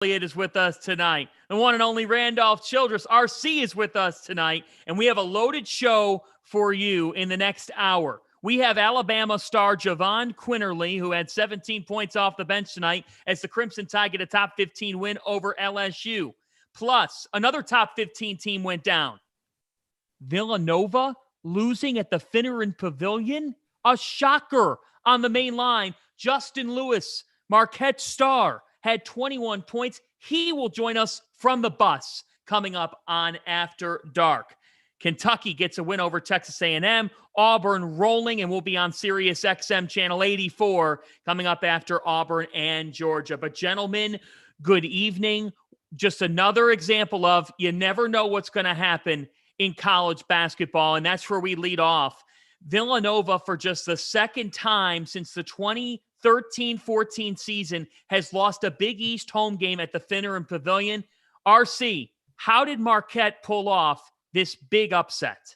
Elliott is with us tonight. The one and only Randolph Childress, RC, is with us tonight. And we have a loaded show for you in the next hour. We have Alabama star Javon Quinnerly, who had 17 points off the bench tonight as the Crimson Tide get a top 15 win over LSU. Plus, another top 15 team went down. Villanova losing at the Finneran Pavilion? A shocker on the main line. Justin Lewis, Marquette star, had 21 points. He will join us from the bus coming up on After Dark. Kentucky gets a win over Texas A&M. Auburn rolling, and we'll be on Sirius XM Channel 84 coming up after Auburn and Georgia. But gentlemen, good evening. Just another example of you never know what's going to happen in college basketball, and that's where we lead off. Villanova, for just the second time since the 2013-14 season, has lost a Big East home game at the Finneran Pavilion. RC, how did Marquette pull off this big upset?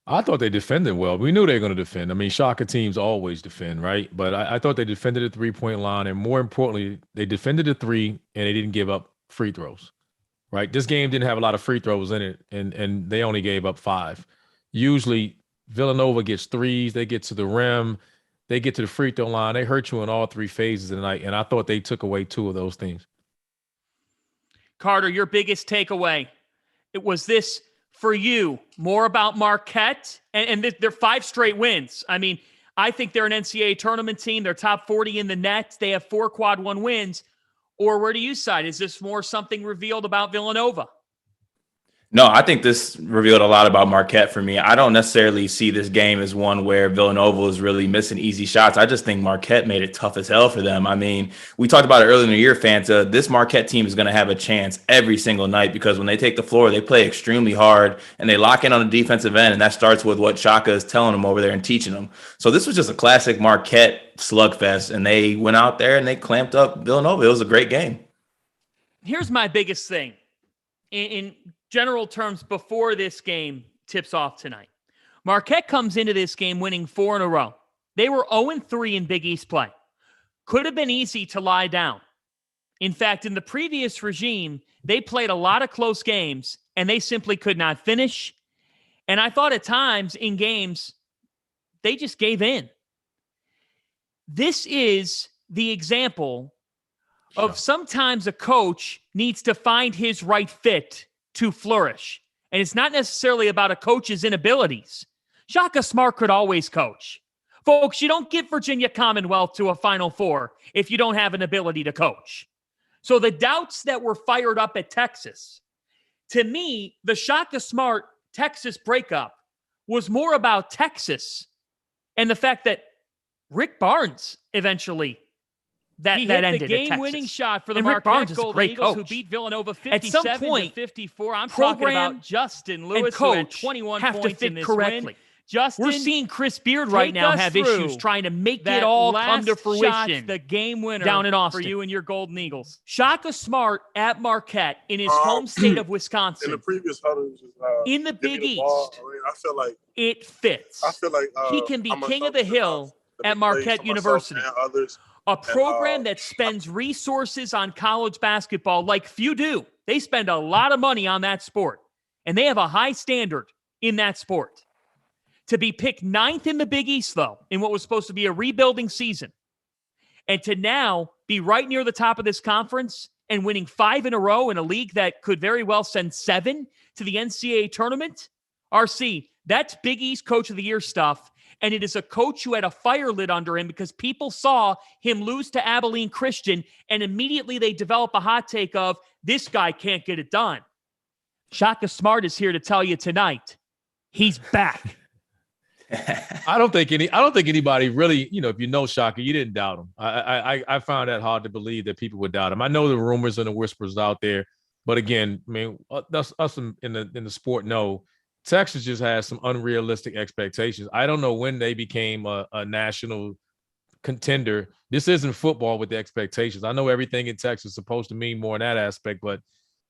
I thought they defended well. We knew they were going to defend. I mean, Shaka teams always defend, right? But I thought they defended the three-point line, and more importantly, they defended the three, and they didn't give up free throws, right? This game didn't have a lot of free throws in it, and they only gave up 5. Usually, Villanova gets threes. They get to the rim. They get to the free throw line. They hurt you in all 3 phases of the night, and I thought they took away 2 of those things. Carter, your biggest takeaway. It was this for you, more about Marquette, and their 5 straight wins. I mean, I think they're an NCAA tournament team. They're top 40 in the net. They have 4 quad 1 wins. Or where do you side? Is this more something revealed about Villanova? No, I think this revealed a lot about Marquette for me. I don't necessarily see this game as one where Villanova is really missing easy shots. I just think Marquette made it tough as hell for them. I mean, we talked about it earlier in the year, Fanta. This Marquette team is going to have a chance every single night because when they take the floor, they play extremely hard and they lock in on the defensive end. And that starts with what Shaka is telling them over there and teaching them. So this was just a classic Marquette slugfest. And they went out there and they clamped up Villanova. It was a great game. Here's my biggest thing. In general terms, before this game tips off tonight, Marquette comes into this game winning 4 in a row. They were 0-3 in Big East play. Could have been easy to lie down. In fact, in the previous regime, they played a lot of close games, and they simply could not finish. And I thought at times in games, they just gave in. This is the example of sometimes a coach needs to find his right fit to flourish. And it's not necessarily about a coach's inabilities. Shaka Smart could always coach. Folks, you don't get Virginia Commonwealth to a Final Four if you don't have an ability to coach. So the doubts that were fired up at Texas, to me, the Shaka Smart Texas breakup was more about Texas and the fact that Rick Barnes eventually That ended the game-winning shot for the Marquette Golden Eagles, who beat Villanova 57-54. I'm talking about Justin Lewis, who had 21 points in this win. Justin, we're seeing Chris Beard right now have issues trying to make it all come to fruition. The game winner down in Austin for you and your Golden Eagles. Shaka Smart at Marquette in his home state of Wisconsin. In the previous huddle, in the Big East, I feel like it fits. I feel like he can be king of the hill at Marquette University. A program that spends resources on college basketball like few do. They spend a lot of money on that sport, and they have a high standard in that sport. To be picked 9th in the Big East, though, in what was supposed to be a rebuilding season, and to now be right near the top of this conference and winning 5 in a row in a league that could very well send 7 to the NCAA tournament, RC, that's Big East Coach of the Year stuff. And it is a coach who had a fire lit under him because people saw him lose to Abilene Christian, and immediately they develop a hot take of, this guy can't get it done. Shaka Smart is here to tell you tonight, he's back. I don't think anybody really, if you know Shaka, you didn't doubt him. I found that hard to believe that people would doubt him. I know the rumors and the whispers out there, but again, I mean, us in the sport know Texas just has some unrealistic expectations. I don't know when they became a national contender. This isn't football with the expectations. I know everything in Texas is supposed to mean more in that aspect, but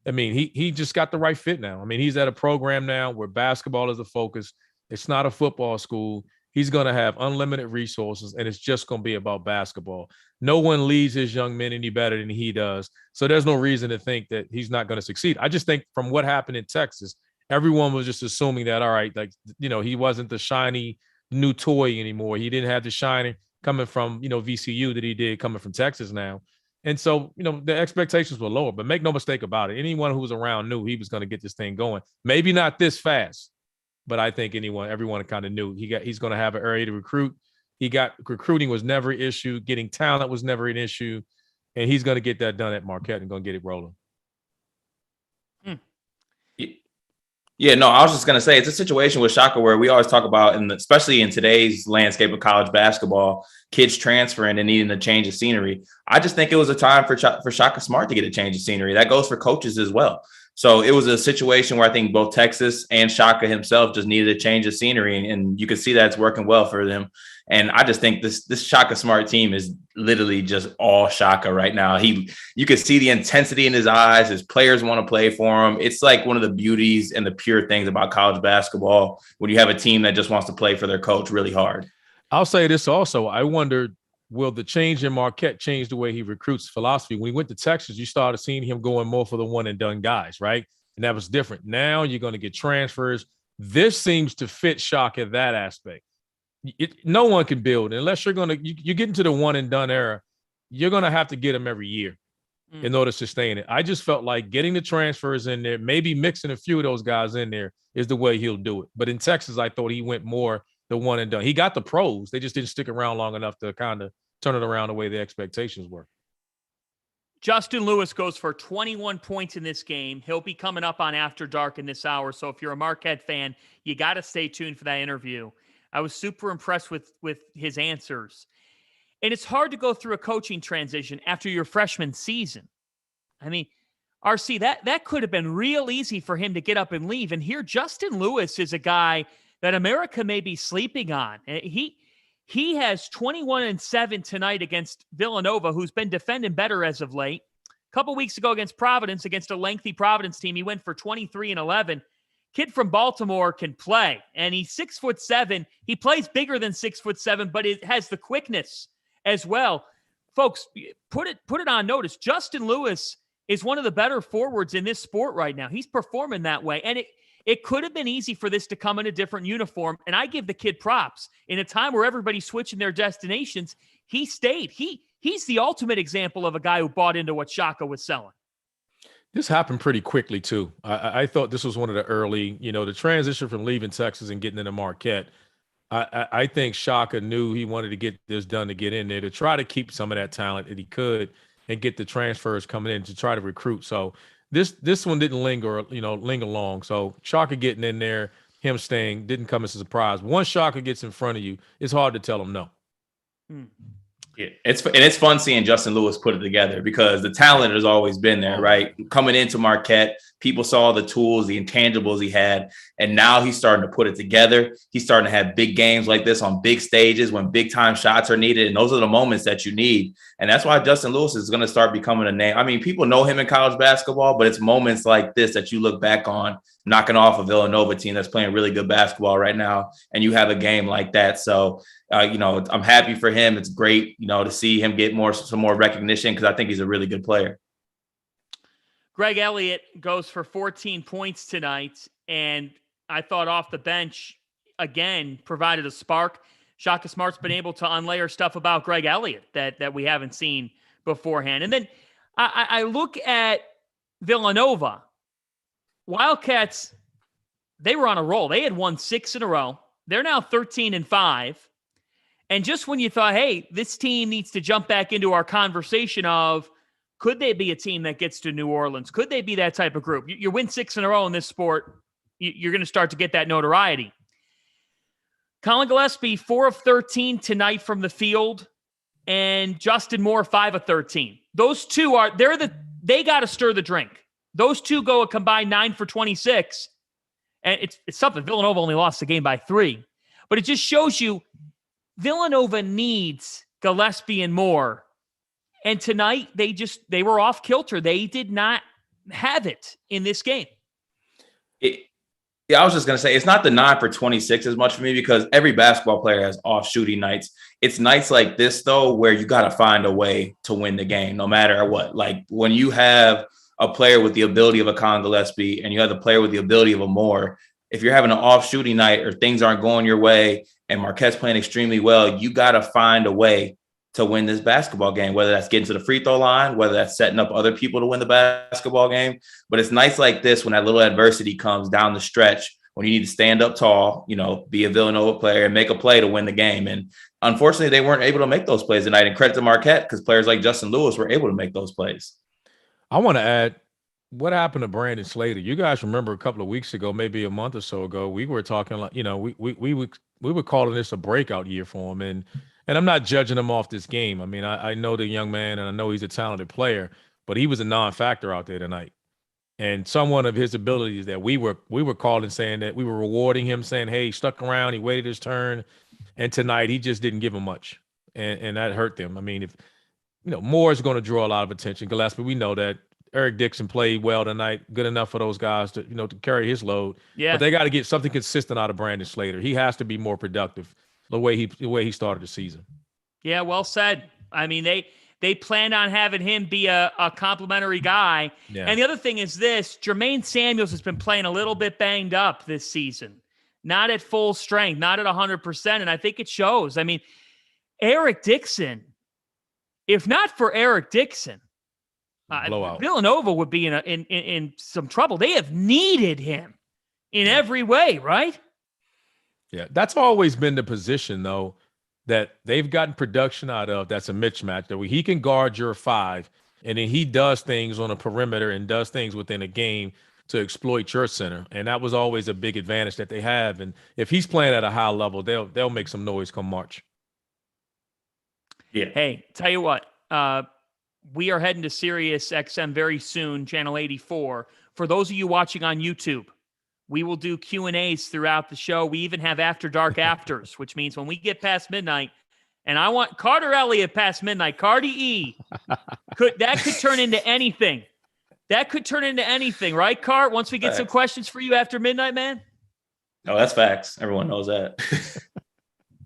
I mean, he just got the right fit now. I mean, he's at a program now where basketball is a focus. It's not a football school. he's going to have unlimited resources, and it's just going to be about basketball. No one leads his young men any better than he does. So there's no reason to think that he's not going to succeed. I just think from what happened in Texas, everyone was just assuming that, all right, like, he wasn't the shiny new toy anymore. He didn't have the shiny coming from, VCU that he did coming from Texas now. And so, the expectations were lower, but make no mistake about it. Anyone who was around knew he was going to get this thing going. Maybe not this fast, but I think everyone kind of knew he's going to have an area to recruit. Recruiting was never an issue. Getting talent was never an issue. And he's going to get that done at Marquette and going to get it rolling. Yeah, no, I was just going to say it's a situation with Shaka where we always talk about, especially in today's landscape of college basketball, kids transferring and needing a change of scenery. I just think it was a time for Shaka Smart to get a change of scenery. That goes for coaches as well. So it was a situation where I think both Texas and Shaka himself just needed a change of scenery, and you can see that it's working well for them. And I just think this Shaka Smart team is literally just all Shaka right now. You can see the intensity in his eyes. His players want to play for him. It's like one of the beauties and the pure things about college basketball when you have a team that just wants to play for their coach really hard. I'll say this also. I wondered, will the change in Marquette change the way he recruits philosophy? When he went to Texas, you started seeing him going more for the one and done guys, right? And that was different. Now you're going to get transfers. This seems to fit Shaka in that aspect. No one can build unless you get into the one and done era. You're going to have to get them every year in order to sustain it. I just felt like getting the transfers in there, maybe mixing a few of those guys in there is the way he'll do it. But in Texas, I thought he went more the one and done. He got the pros. They just didn't stick around long enough to kind of turn it around the way the expectations were. Justin Lewis goes for 21 points in this game. He'll be coming up on After Dark in this hour. So if you're a Marquette fan, you got to stay tuned for that interview. I was super impressed with his answers. And it's hard to go through a coaching transition after your freshman season. I mean, RC, that could have been real easy for him to get up and leave. And here, Justin Lewis is a guy that America may be sleeping on. He has 21-7 tonight against Villanova, who's been defending better as of late. A couple weeks ago against Providence, against a lengthy Providence team, he went for 23-11. Kid from Baltimore can play, and he's 6'7". He plays bigger than 6'7", but it has the quickness as well. Folks, put it on notice. Justin Lewis is one of the better forwards in this sport right now. He's performing that way, and it could have been easy for this to come in a different uniform, and I give the kid props. In a time where everybody's switching their destinations, he stayed. He's the ultimate example of a guy who bought into what Shaka was selling. This happened pretty quickly, too. I thought this was one of the early, the transition from leaving Texas and getting into Marquette. I think Shaka knew he wanted to get this done to get in there, to try to keep some of that talent that he could and get the transfers coming in to try to recruit. So this one didn't linger long. So Shaka getting in there, him staying, didn't come as a surprise. Once Shaka gets in front of you, it's hard to tell him no. Yeah, it's fun seeing Justin Lewis put it together because the talent has always been there, right? Coming into Marquette, people saw the tools, the intangibles he had, and now he's starting to put it together. He's starting to have big games like this on big stages when big time shots are needed, and those are the moments that you need. And that's why Justin Lewis is going to start becoming a name. I mean, people know him in college basketball, but it's moments like this that you look back on, knocking off a Villanova team that's playing really good basketball right now, and you have a game like that. So, I'm happy for him. It's great, to see him get some more recognition because I think he's a really good player. Greg Elliott goes for 14 points tonight, and I thought off the bench, again, provided a spark. Shaka Smart's been able to unlayer stuff about Greg Elliott that we haven't seen beforehand. And then I look at Villanova. Wildcats, they were on a roll. They had won 6 in a row. They're now 13-5. And just when you thought, hey, this team needs to jump back into our conversation of, could they be a team that gets to New Orleans? Could they be that type of group? You win 6 in a row in this sport, you're going to start to get that notoriety. Colin Gillespie, 4 of 13 tonight from the field, and Justin Moore, 5 of 13. Those two they got to stir the drink. Those two go a combined 9 for 26. And it's something. Villanova only lost the game by 3. But it just shows you Villanova needs Gillespie and Moore. And tonight, they were off kilter. They did not have it in this game. Yeah, I was just going to say, it's not the 9 for 26 as much for me because every basketball player has off shooting nights. It's nights like this, though, where you got to find a way to win the game, no matter what. Like when you have a player with the ability of a Colin Gillespie and you have the player with the ability of a Moore, if you're having an off shooting night or things aren't going your way and Marquette's playing extremely well, you got to find a way to win this basketball game, whether that's getting to the free throw line, whether that's setting up other people to win the basketball game. But it's nights like this when that little adversity comes down the stretch, when you need to stand up tall, be a Villanova player and make a play to win the game. And unfortunately, they weren't able to make those plays tonight. And credit to Marquette because players like Justin Lewis were able to make those plays. I want to add, what happened to Brandon Slater? You guys remember a couple of weeks ago, maybe a month or so ago, we were talking like, we were calling this a breakout year for him. And I'm not judging him off this game. I mean, I know the young man and I know he's a talented player, but he was a non-factor out there tonight. And someone of his abilities that we were calling, saying that we were rewarding him, saying, hey, he stuck around, he waited his turn. And tonight he just didn't give him much. And that hurt them. I mean, if Moore is going to draw a lot of attention. Gillespie, we know that. Eric Dixon played well tonight, good enough for those guys to to carry his load. Yeah. But they got to get something consistent out of Brandon Slater. He has to be more productive the way he started the season. Yeah, well said. I mean, they planned on having him be a complimentary guy. Yeah. And the other thing is this, Jermaine Samuels has been playing a little bit banged up this season. Not at full strength, not at 100%, and I think it shows. I mean, Eric Dixon, if not for Eric Dixon, Villanova would be in some trouble. They have needed him in every way, right? Yeah, that's always been the position, though, that they've gotten production out of. That's a mismatch. That he can guard your 5, and then he does things on a perimeter and does things within a game to exploit your center. And that was always a big advantage that they have. And if he's playing at a high level, they'll make some noise come March. Yeah. Hey, tell you what. We are heading to Sirius XM very soon, channel 84. For those of you watching on YouTube, we will do Q&As throughout the show. We even have After Dark Afters, which means when we get past midnight, and I want Carter Elliott past midnight, Cardi E, could turn into anything. That could turn into anything, right, Cart? Once we get some questions for you after midnight, man? No, that's facts. Everyone knows that.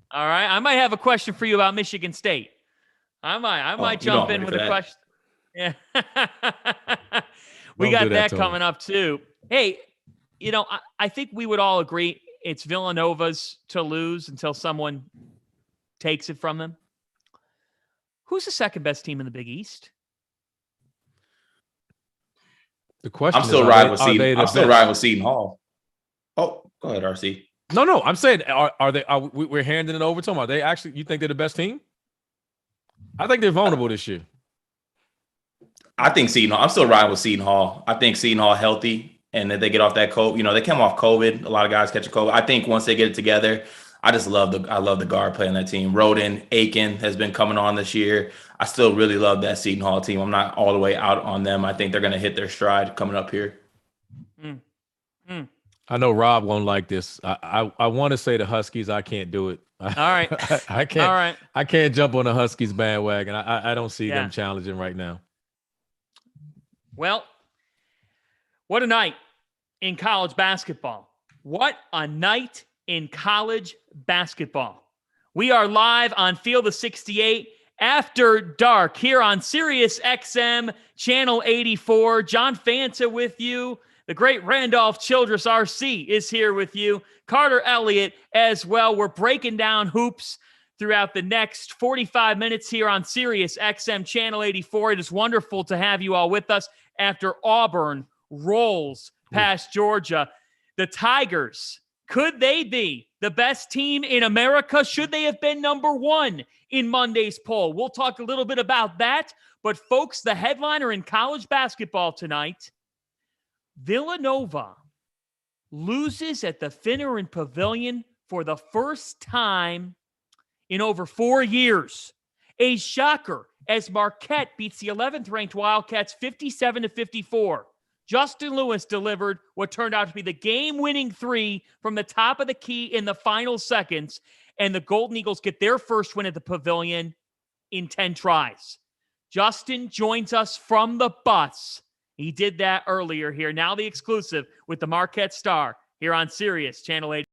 All right. I might have a question for you about Michigan State. I might jump in with a question. Yeah. We got that coming up too. Hey, I think we would all agree it's Villanova's to lose until someone takes it from them. Who's the second best team in the Big East? The question I'm still riding with Seton. I'm still riding with Seton Hall. Oh, go ahead, RC. No. I'm saying, are they? We're handing it over to them? Are they actually? You think they're the best team? I think they're vulnerable this year. I think Seton Hall. I'm still riding with Seton Hall. I think Seton Hall healthy, and that they get off that COVID. They came off COVID. A lot of guys catching COVID. I think once they get it together, I love the guard play on that team. Roden, Aiken has been coming on this year. I still really love that Seton Hall team. I'm not all the way out on them. I think they're going to hit their stride coming up here. I know Rob won't like this. I want to say the Huskies. I can't do it. All right. I can't. All right. I can't jump on the Huskies bandwagon. I don't see them challenging right now. Well, what a night in college basketball. What a night in college basketball. We are live on Field of 68 After Dark here on Sirius XM Channel 84. John Fanta with you. The great Randolph Childress RC is here with you. Carter Elliott as well. We're breaking down hoops throughout the next 45 minutes here on Sirius XM Channel 84. It is wonderful to have you all with us after Auburn rolls past Georgia. The Tigers, could they be the best team in America? Should they have been number 1 in Monday's poll? We'll talk a little bit about that. But folks, the headliner in college basketball tonight, Villanova loses at the Finneran Pavilion for the first time in over 4 years. A shocker as Marquette beats the 11th ranked Wildcats 57-54. Justin Lewis delivered what turned out to be the game-winning 3 from the top of the key in the final seconds, and the Golden Eagles get their first win at the Pavilion in 10 tries. Justin joins us from the bus. He did that earlier here. Now the exclusive with the Marquette star, here on Sirius Channel 8.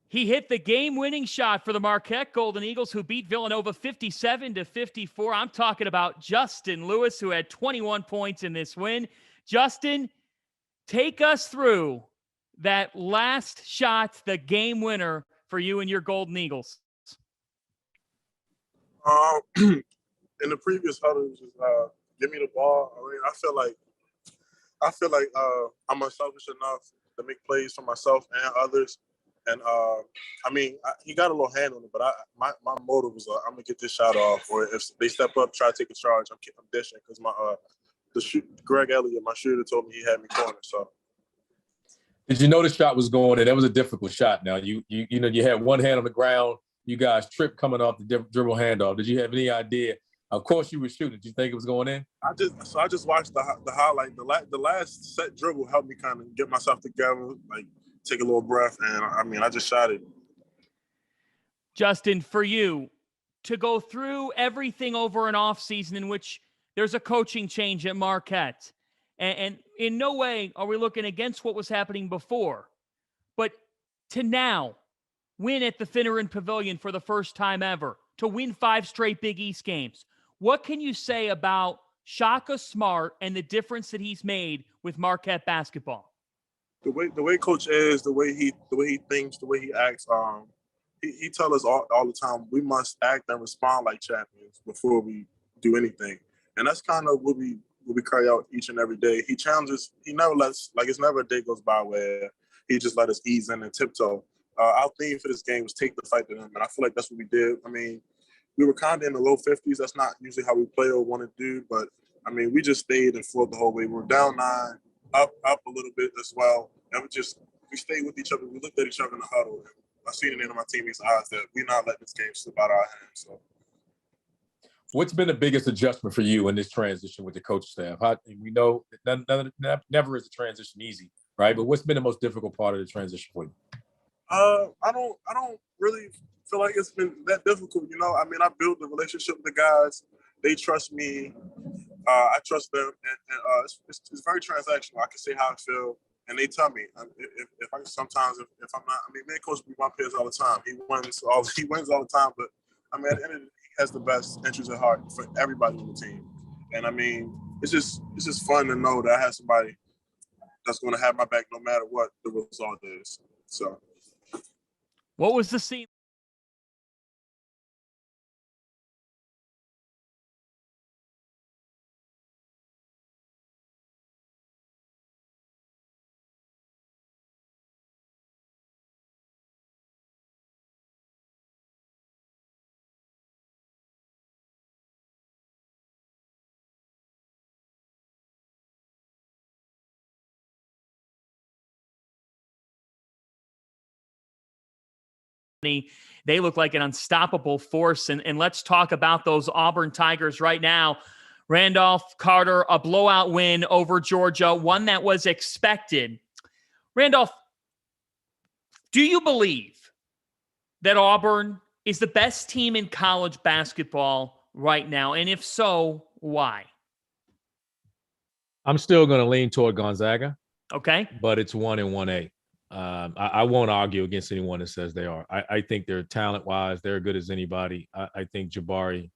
He hit the game-winning shot for the Marquette Golden Eagles, who beat Villanova 57-54. I'm talking about Justin Lewis, who had 21 points in this win. Justin, take us through that last shot, the game winner for you and your Golden Eagles. In the previous huddle, it was just give me the ball. I mean, I feel like I'm unselfish enough to make plays for myself and others. And I mean, he got a little hand on it, but my motive was I'm gonna get this shot off. Or if they step up, try to take a charge, I'm dishing because Greg Elliott, my shooter, told me he had me cornered. So. Did you know the shot was going in? That was a difficult shot. Now you had one hand on the ground. You guys tripped coming off the dribble handoff. Did you have any idea? Of course you were shooting. Did you think it was going in? I just watched the highlight. The last set dribble helped me kind of get myself together, like take a little breath, and I mean I just shot it. Justin, for you to go through everything over an off season in which there's a coaching change at Marquette, and in no way are we looking against what was happening before, but to now win at the Finneran Pavilion for the first time ever, to win 5 straight Big East games. What can you say about Shaka Smart and the difference that he's made with Marquette basketball? The way Coach is, the way he thinks, the way he acts. He tells us all the time we must act and respond like champions before we do anything, and that's kind of what we carry out each and every day. He challenges. He never lets it's never a day goes by where he just let us ease in and tiptoe. Our theme for this game was take the fight to them, and I feel like that's what we did. I mean, we were kind of in the low 50s. That's not usually how we play or want to do, but I mean, we just stayed and fought the whole way. We were down 9, up a little bit as well, and we stayed with each other. We looked at each other in the huddle. And I seen it in my teammates' eyes that we're not letting this game slip out of our hands. So, what's been the biggest adjustment for you in this transition with the coach staff? We know never is a transition easy, right? But what's been the most difficult part of the transition for you? I don't really feel like it's been that difficult. You know, I mean, I built a relationship with the guys. They trust me. I trust them, and it's very transactional. I can say how I feel, and they tell me if I'm not. I mean, me and Coach beat my peers all the time. He wins all the time, but I mean, at the end of the day, he has the best interest at heart for everybody on the team. And I mean, it's just fun to know that I have somebody that's going to have my back no matter what the result is. So. What was the scene? They look like an unstoppable force. And let's talk about those Auburn Tigers right now. Randolph, Carter, a blowout win over Georgia, one that was expected. Randolph, do you believe that Auburn is the best team in college basketball right now? And if so, why? I'm still going to lean toward Gonzaga. Okay. But it's 1 and 1A. I won't argue against anyone that says they are. I think they're talent-wise, they're as good as anybody. I think Jabari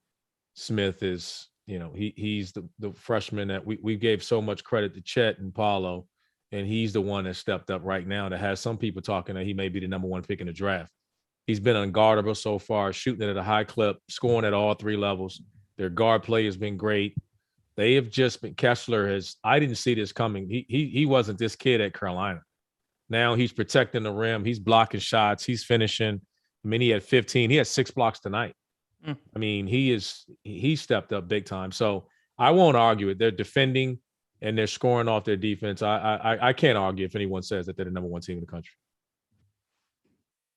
Smith is, he's the freshman that we gave so much credit to Chet and Paulo, and he's the one that stepped up right now that has some people talking that he may be the number 1 pick in the draft. He's been unguardable so far, shooting it at a high clip, scoring at all 3 levels. Their guard play has been great. They have just been – Kessler I didn't see this coming. He wasn't this kid at Carolina. Now he's protecting the rim. He's blocking shots. He's finishing. I mean, he had 15. He had 6 blocks tonight. I mean, he stepped up big time. So I won't argue it. They're defending and they're scoring off their defense. I can't argue if anyone says that they're the number 1 team in the country.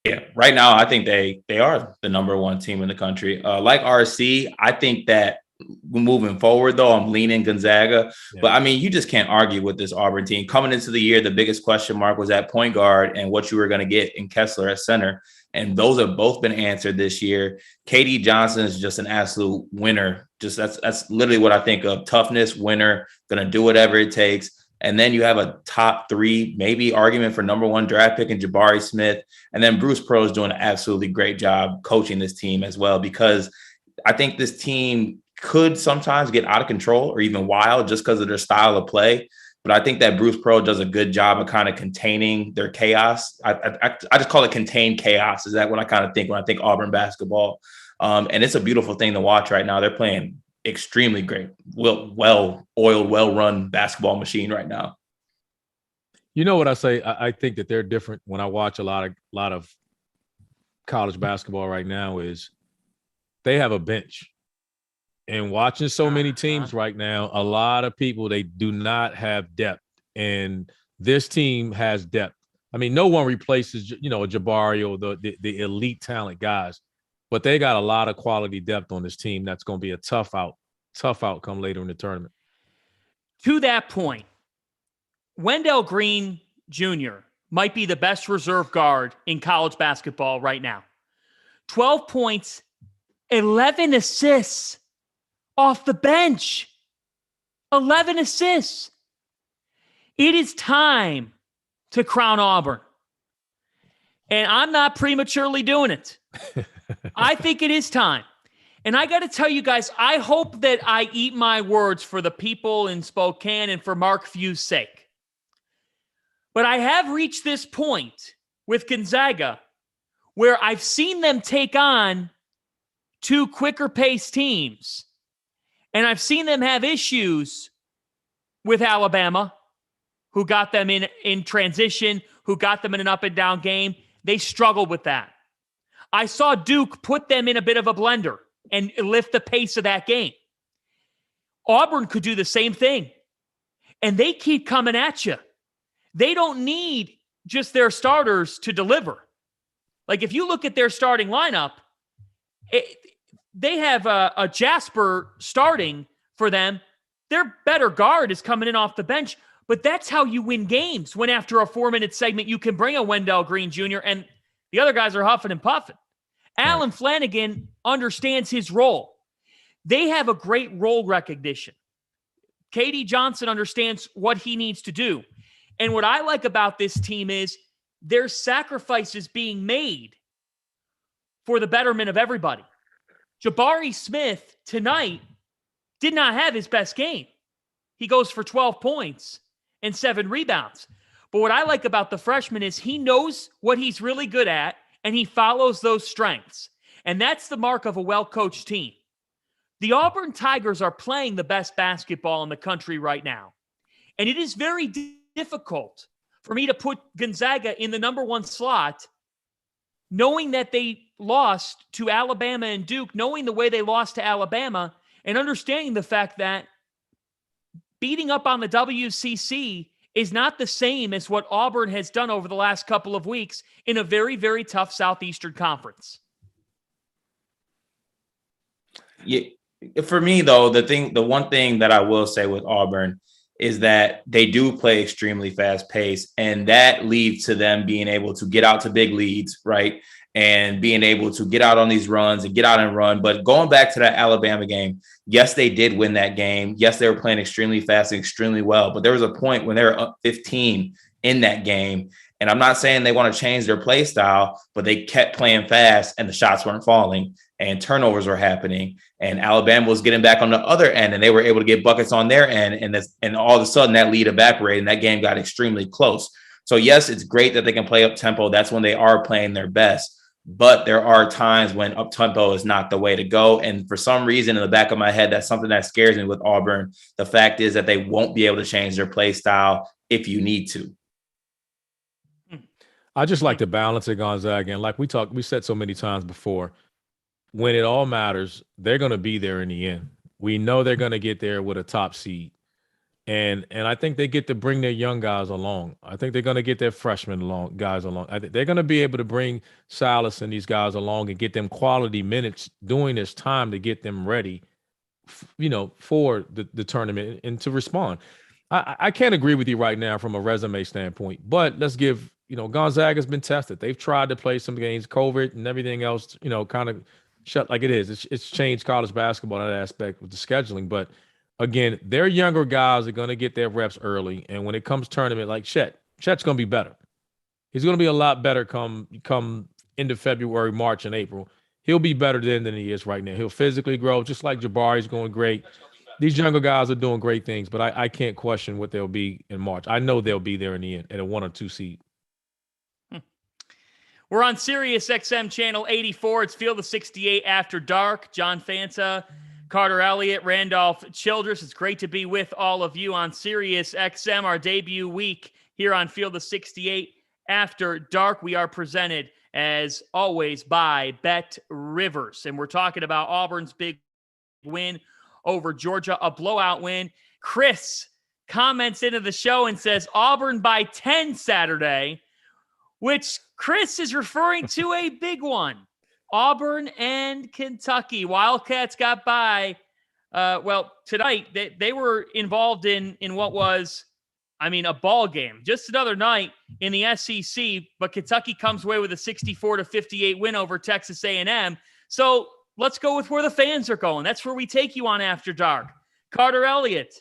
Yeah, right now I think they are the number 1 team in the country. Like RC, I think that moving forward, though, I'm leaning Gonzaga. Yeah. But, I mean, you just can't argue with this Auburn team. Coming into the year, the biggest question mark was at point guard and what you were going to get in Kessler at center. And those have both been answered this year. KD Johnson is just an absolute winner. Just that's literally what I think of. Toughness, winner, going to do whatever it takes. And then you have a top 3, maybe argument for number 1 draft pick in Jabari Smith. And then Bruce Pearl is doing an absolutely great job coaching this team as well, because I think this team could sometimes get out of control or even wild just because of their style of play. But I think that Bruce Pearl does a good job of kind of containing their chaos. I just call it contained chaos. Is that what I kind of think when I think Auburn basketball? And it's a beautiful thing to watch right now. They're playing extremely great, well-oiled, well-run basketball machine right now. You know what I say? I think that they're different when I watch a lot of college basketball right now is they have a bench. And watching so many teams right now, a lot of people, they do not have depth. And this team has depth. I mean, no one replaces, a Jabari or the elite talent guys, but they got a lot of quality depth on this team. That's going to be a tough outcome later in the tournament. To that point, Wendell Green Jr. might be the best reserve guard in college basketball right now. 12 points, 11 assists. Off the bench. 11 assists. It is time to crown Auburn. And I'm not prematurely doing it. I think it is time. And I got to tell you guys, I hope that I eat my words for the people in Spokane and for Mark Few's sake. But I have reached this point with Gonzaga where I've seen them take on 2 quicker-paced teams. And I've seen them have issues with Alabama, who got them in transition, who got them in an up and down game. They struggled with that. I saw Duke put them in a bit of a blender and lift the pace of that game. Auburn could do the same thing. And they keep coming at you. They don't need just their starters to deliver. Like if you look at their starting lineup, they have a Jasper starting for them. Their better guard is coming in off the bench, but that's how you win games when after a 4-minute segment, you can bring a Wendell Green Jr. and the other guys are huffing and puffing. Alan Flanagan understands his role. They have a great role recognition. Katie Johnson understands what he needs to do. And what I like about this team is there's sacrifices being made for the betterment of everybody. Jabari Smith tonight did not have his best game. He goes for 12 points and 7 rebounds. But what I like about the freshman is he knows what he's really good at, and he follows those strengths. And that's the mark of a well-coached team. The Auburn Tigers are playing the best basketball in the country right now. And it is very difficult for me to put Gonzaga in the number 1 slot, knowing that they lost to Alabama and Duke, knowing the way they lost to Alabama, and understanding the fact that beating up on the WCC is not the same as what Auburn has done over the last couple of weeks in a very, very tough Southeastern Conference. Yeah, for me, though, the one thing that I will say with Auburn is that they do play extremely fast pace, and that leads to them being able to get out to big leads, right? And being able to get out on these runs and get out and run. But going back to that Alabama game, yes, they did win that game. Yes, they were playing extremely fast and extremely well. But there was a point when they were up 15 in that game. And I'm not saying they want to change their play style, but they kept playing fast and the shots weren't falling and turnovers were happening. And Alabama was getting back on the other end and they were able to get buckets on their end. And all of a sudden that lead evaporated and that game got extremely close. So yes, it's great that they can play up tempo. That's when they are playing their best. But there are times when up-tempo is not the way to go. And for some reason in the back of my head, that's something that scares me with Auburn. The fact is that they won't be able to change their play style if you need to. I just like the balance at Gonzaga. And like we said so many times before, when it all matters, they're going to be there in the end. We know they're going to get there with a top seed. And I think they get to bring their young guys along. I think they're going to get their freshmen guys along. I think they're going to be able to bring Silas and these guys along and get them quality minutes during this time to get them ready, for the tournament and to respond. I can't agree with you right now from a resume standpoint, but let's give, Gonzaga's been tested. They've tried to play some games, COVID and everything else, kind of shut like it is. It's changed college basketball in that aspect with the scheduling, but Again, their younger guys are going to get their reps early. And when it comes tournament, like Chet's going to be better. He's going to be a lot better come into February, March, and April. He'll be better then than he is right now. He'll physically grow, just like Jabari's going great. These younger guys are doing great things, but I can't question what they'll be in March. I know they'll be there in the end at a 1 or 2 seed. We're on Sirius XM channel 84. It's Field of 68 After Dark. John Fanta, Carter Elliott, Randolph, Childress. It's great to be with all of you on Sirius XM, our debut week here on Field of 68 After Dark. We are presented, as always, by Bet Rivers. And we're talking about Auburn's big win over Georgia, a blowout win. Chris comments into the show and says Auburn by 10 Saturday, which Chris is referring to a big one. Auburn and Kentucky. Wildcats got by. Tonight they were involved in what was, a ball game. Just another night in the SEC, but Kentucky comes away with a 64-58 win over Texas A&M. So let's go with where the fans are going. That's where we take you on After Dark. Carter Elliott,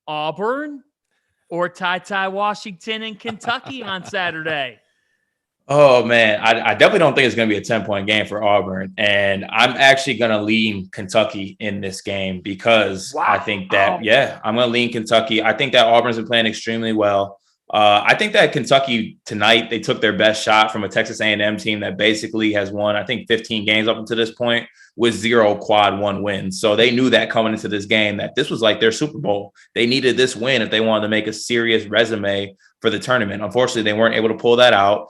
Auburn or Ty Washington and Kentucky on Saturday? Oh, man, I definitely don't think it's going to be a 10-point game for Auburn. And I'm actually going to lean Kentucky in this game because I think that, I'm going to lean Kentucky. I think that Auburn's been playing extremely well. I think that Kentucky tonight, they took their best shot from a Texas A&M team that basically has won, I think, 15 games up until this point with 0 quad 1 wins. So they knew that coming into this game that this was like their Super Bowl. They needed this win if they wanted to make a serious resume for the tournament. Unfortunately, they weren't able to pull that out.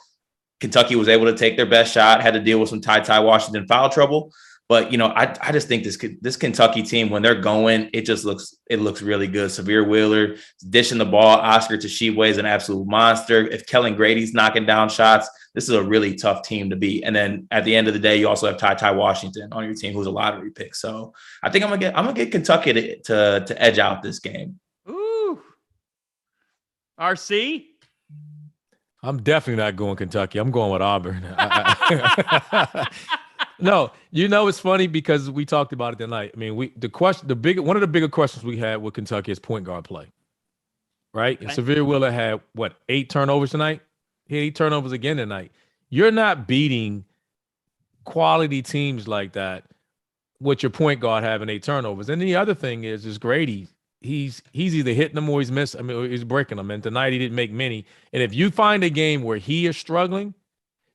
Kentucky was able to take their best shot, had to deal with some Ty Washington foul trouble. But, I just think this Kentucky team, when they're going, it looks really good. Severe Wheeler dishing the ball. Oscar Tshiebwe is an absolute monster. If Kellen Grady's knocking down shots, this is a really tough team to beat. And then at the end of the day, you also have Ty Washington on your team, who's a lottery pick. So I think I'm gonna get Kentucky to edge out this game. Ooh, RC. I'm definitely not going Kentucky. I'm going with Auburn. No, it's funny because we talked about it tonight. I mean, one of the bigger questions we had with Kentucky is point guard play, right? Okay. And Severe Wheeler had 8 turnovers tonight. He had 8 turnovers again tonight. You're not beating quality teams like that with your point guard having 8 turnovers. And the other thing is Grady. He's either hitting them or he's missing. He's breaking them. And tonight he didn't make many. And if you find a game where he is struggling,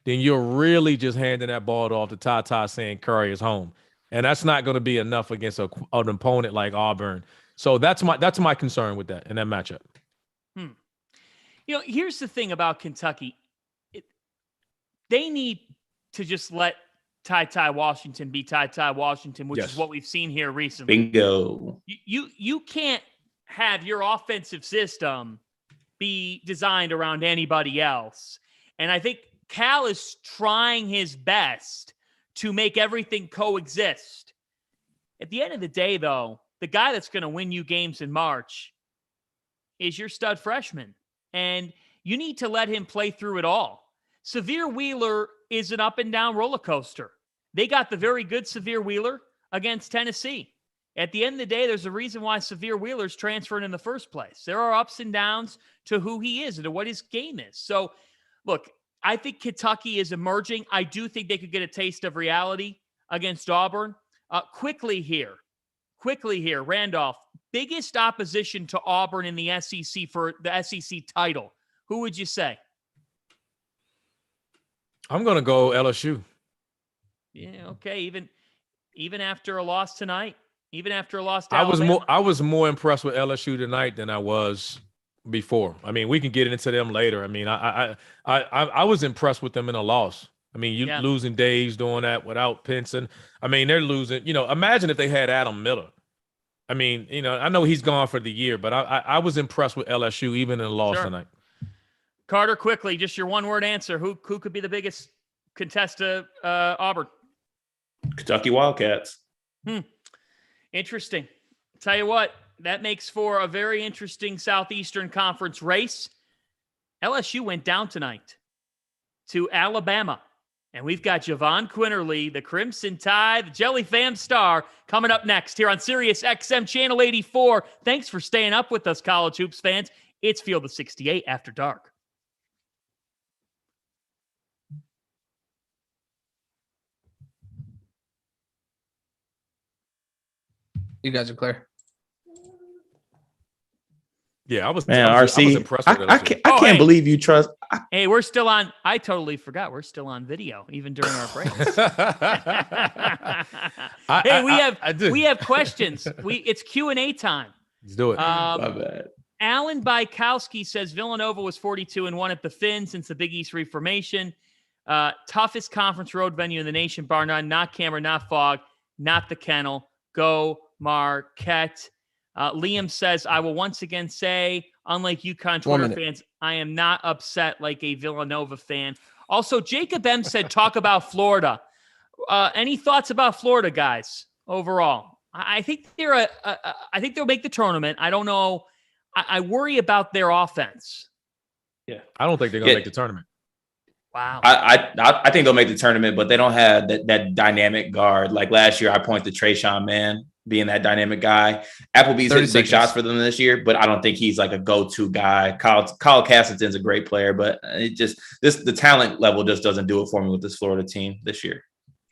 then you're really just handing that ball off to Ty saying Curry is home. And that's not going to be enough against an opponent like Auburn. So that's my concern with that in that matchup. Here's the thing about Kentucky. They need to just let Ty Washington be Ty Washington, which is what we've seen here recently. Bingo. You can't have your offensive system be designed around anybody else. And I think Cal is trying his best to make everything coexist. At the end of the day, though, the guy that's going to win you games in March is your stud freshman. And you need to let him play through it all. Severe Wheeler is an up and down roller coaster. They got the very good Severe Wheeler against Tennessee. At the end of the day, there's a reason why Severe Wheeler's transferring in the first place. There are ups and downs to who he is and to what his game is. So, look, I think Kentucky is emerging. I do think they could get a taste of reality against Auburn. Quickly here, Randolph, biggest opposition to Auburn in the SEC for the SEC title. Who would you say? I'm going to go LSU. Yeah, okay. Even after a loss tonight, even after a loss to Alabama. I was more impressed with LSU tonight than I was before. I mean, we can get into them later. I mean, I was impressed with them in a loss. I mean, losing days doing that without Pinson. I mean, they're losing. Imagine if they had Adam Miller. I mean, I know he's gone for the year, but I was impressed with LSU even in a loss tonight. Carter, quickly, just your one-word answer. Who could be the biggest contest to Auburn? Kentucky Wildcats. Interesting. Tell you what, that makes for a very interesting Southeastern Conference race. LSU went down tonight to Alabama. And we've got Javon Quinnerly, the Crimson Tide, the Jelly Fam star, coming up next here on Sirius XM Channel 84. Thanks for staying up with us, college hoops fans. It's Field of 68 after dark. You guys are clear. Yeah, I was RC, impressed with I can't believe you trust. Hey, we're still on. I totally forgot. We're still on video, even during our breaks. We have questions. It's Q&A time. Let's do it. My bad. Alan Bykowski says Villanova was 42-1 at the Finn since the Big East reformation. Toughest conference road venue in the nation, bar none. Not Cameron, not Fog, not the Kennel. Go Marquette. Liam says, I will once again say, unlike UConn Twitter fans, I am not upset like a Villanova fan. Also, Jacob M said, talk about Florida. Any thoughts about Florida, guys, overall? I think I think they'll make the tournament. I don't know. I worry about their offense. Yeah, I don't think they're going to make the tournament. Wow. I think they'll make the tournament, but they don't have that dynamic guard. Like last year, I point to Trayshawn Mann being that dynamic guy. Applebee's hitting big shots for them this year, but I don't think he's like a go-to guy. Kyle Castleton's a great player, but the talent level just doesn't do it for me with this Florida team this year.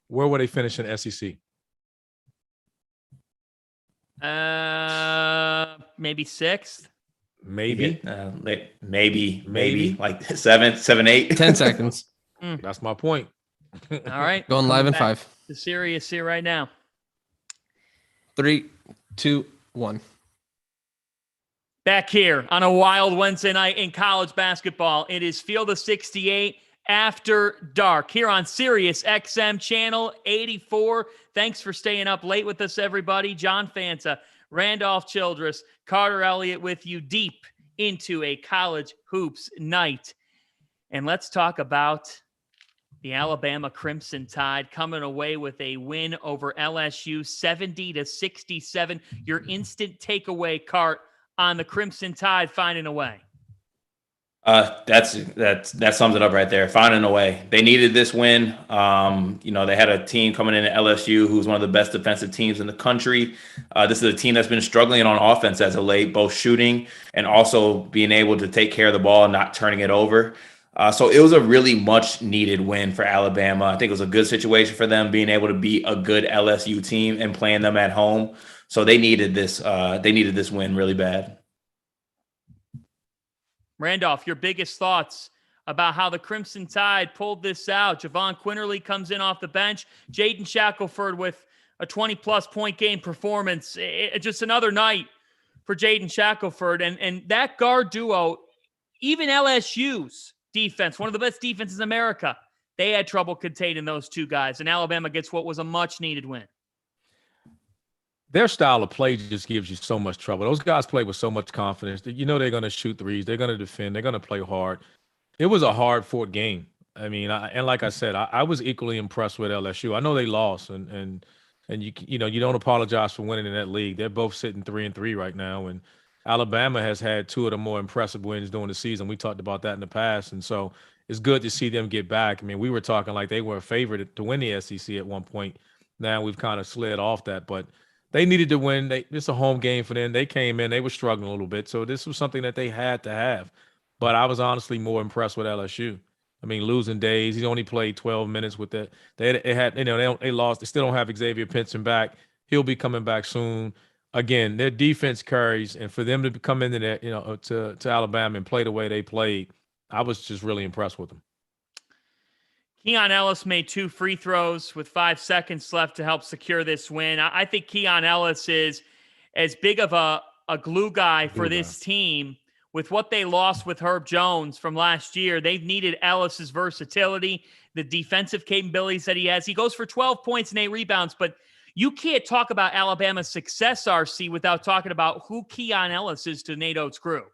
Where will they finish in SEC? Maybe sixth. Maybe like 7, 8. 10 seconds. That's my point. All right. Going live in 5. The Sirius here right now. 3, 2, 1. Back here on a wild Wednesday night in college basketball. It is Field of 68 after dark here on Sirius XM Channel 84. Thanks for staying up late with us, everybody. John Fanta, Randolph Childress, Carter Elliott with you deep into a college hoops night. And let's talk about the Alabama Crimson Tide coming away with a win over LSU, 70-67. Your instant takeaway, Cart, on the Crimson Tide finding a way. That sums it up right there. Finding a way. They needed this win. They had a team coming in at LSU who's one of the best defensive teams in the country. This is a team that's been struggling on offense as of late, both shooting and also being able to take care of the ball and not turning it over. So it was a really much needed win for Alabama. I think it was a good situation for them being able to beat a good LSU team and playing them at home. So they needed this. They needed this win really bad. Randolph, your biggest thoughts about how the Crimson Tide pulled this out? Javon Quinnerly comes in off the bench. Jaden Shackelford with a 20-plus point game performance. Just another night for Jaden Shackelford. And that guard duo, even LSU's defense, one of the best defenses in America, they had trouble containing those two guys. And Alabama gets what was a much-needed win. Their style of play just gives you so much trouble. Those guys play with so much confidence that you know they're going to shoot threes, they're going to defend, they're going to play hard. It was a hard-fought game. I mean, like I said, I was equally impressed with LSU. I know they lost, and you don't apologize for winning in that league. They're both sitting 3-3 right now, and Alabama has had two of the more impressive wins during the season. We talked about that in the past, and so it's good to see them get back. I mean, we were talking like they were a favorite to win the SEC at one point. Now we've kind of slid off that, but they needed to win. It's a home game for them. They came in. They were struggling a little bit. So this was something that they had to have. But I was honestly more impressed with LSU. I mean, losing days. He only played 12 minutes with that. They lost. They still don't have Xavier Pinson back. He'll be coming back soon. Again, their defense carries. And for them to come into that, to Alabama and play the way they played, I was just really impressed with them. Keon Ellis made 2 free throws with 5 seconds left to help secure this win. I think Keon Ellis is as big of a glue guy for this team. With what they lost with Herb Jones from last year, they've needed Ellis's versatility, the defensive capabilities that he has. He goes for 12 points and 8 rebounds, but you can't talk about Alabama's success, RC, without talking about who Keon Ellis is to Nate Oates' group.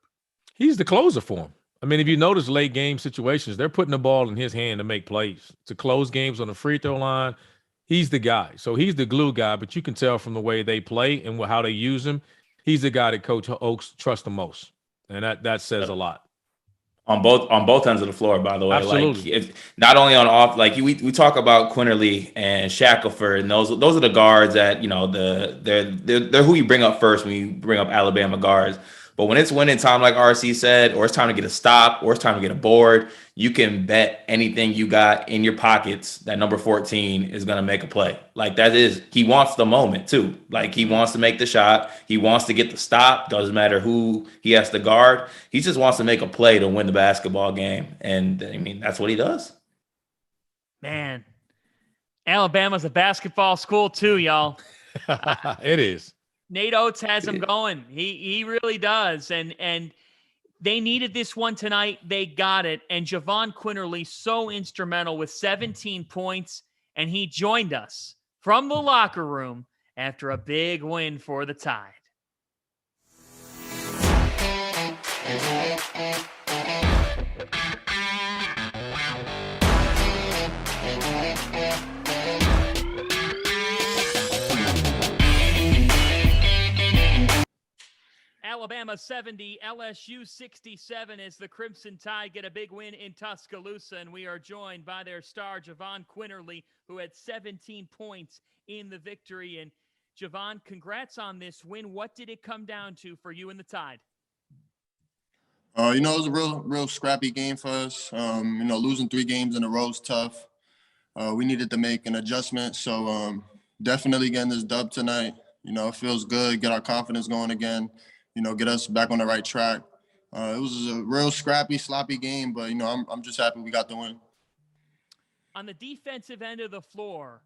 He's the closer for him. I mean, if you notice late game situations, they're putting the ball in his hand to make plays, to close games on the free throw line. He's the guy. So he's the glue guy, but you can tell from the way they play and how they use him, he's the guy that Coach Oaks trusts the most. And that says a lot. On both ends of the floor, by the way. Absolutely. Like, if not only on off, like we talk about Quinnerly and Shaka, and those are the guards that, you know, they're who you bring up first when you bring up Alabama guards. But when it's winning time, like RC said, or it's time to get a stop, or it's time to get a board, you can bet anything you got in your pockets that number 14 is going to make a play. Like, he wants the moment too. Like, he wants to make the shot. He wants to get the stop. Doesn't matter who he has to guard. He just wants to make a play to win the basketball game. And I mean, that's what he does. Man, Alabama's a basketball school too, y'all. It is. Nate Oats has him going. He really does. And they needed this one tonight. They got it. And Javon Quinnerly, so instrumental with 17 points. And he joined us from the locker room after a big win for the Tide. Alabama 70, LSU 67 as the Crimson Tide get a big win in Tuscaloosa, and we are joined by their star, Javon Quinnerly, who had 17 points in the victory. And Javon, congrats on this win. What did it come down to for you and the Tide? It was a real scrappy game for us. Losing 3 games in a row is tough. We needed to make an adjustment, so definitely getting this dub tonight. It feels good, get our confidence going again. Get us back on the right track. It was a real scrappy, sloppy game, but, I'm just happy we got the win. On the defensive end of the floor,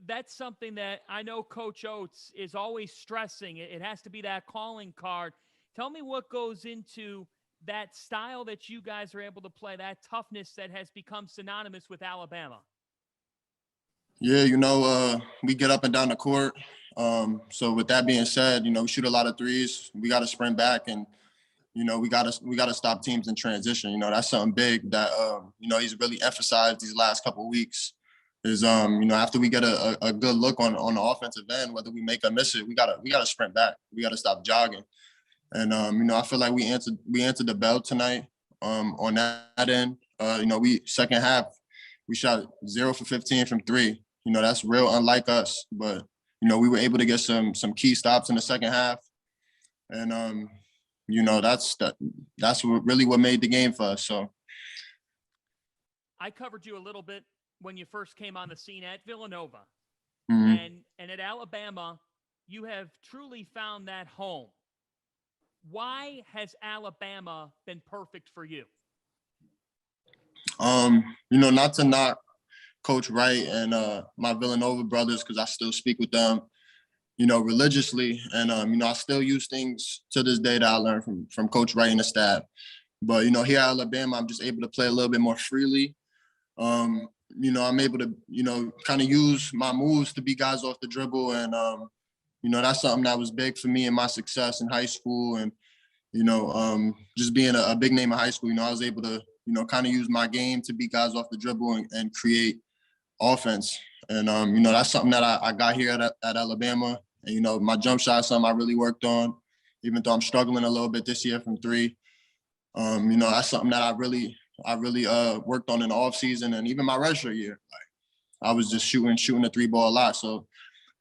that's something that I know Coach Oats is always stressing. It has to be that calling card. Tell me what goes into that style that you guys are able to play, that toughness that has become synonymous with Alabama. Yeah, we get up and down the court. So with that being said, we shoot a lot of threes. We got to sprint back, and we got to stop teams in transition. That's something big that he's really emphasized these last couple of weeks. Is after we get a good look on the offensive end, whether we make or miss it, we gotta sprint back. We gotta stop jogging. And I feel like we answered the bell tonight on that end. We second half we shot 0 for 15 from 3. That's real unlike us, but we were able to get some key stops in the second half, and that's what made the game for us. So I covered you a little bit when you first came on the scene at Villanova, mm-hmm. and at Alabama, you have truly found that home. Why has Alabama been perfect for you? Not to knock Coach Wright and my Villanova brothers, because I still speak with them, religiously. And, I still use things to this day that I learned from Coach Wright and the staff. But, here at Alabama, I'm just able to play a little bit more freely. I'm able to, kind of use my moves to beat guys off the dribble. And, that's something that was big for me in my success in high school. And, just being a big name in high school, I was able to, kind of use my game to beat guys off the dribble and create offense. And, that's something that I got here at Alabama. And, my jump shot is something I really worked on, even though I'm struggling a little bit this year from 3. That's something that I really worked on in the offseason and even my redshirt year. Like, I was just shooting the 3 ball a lot. So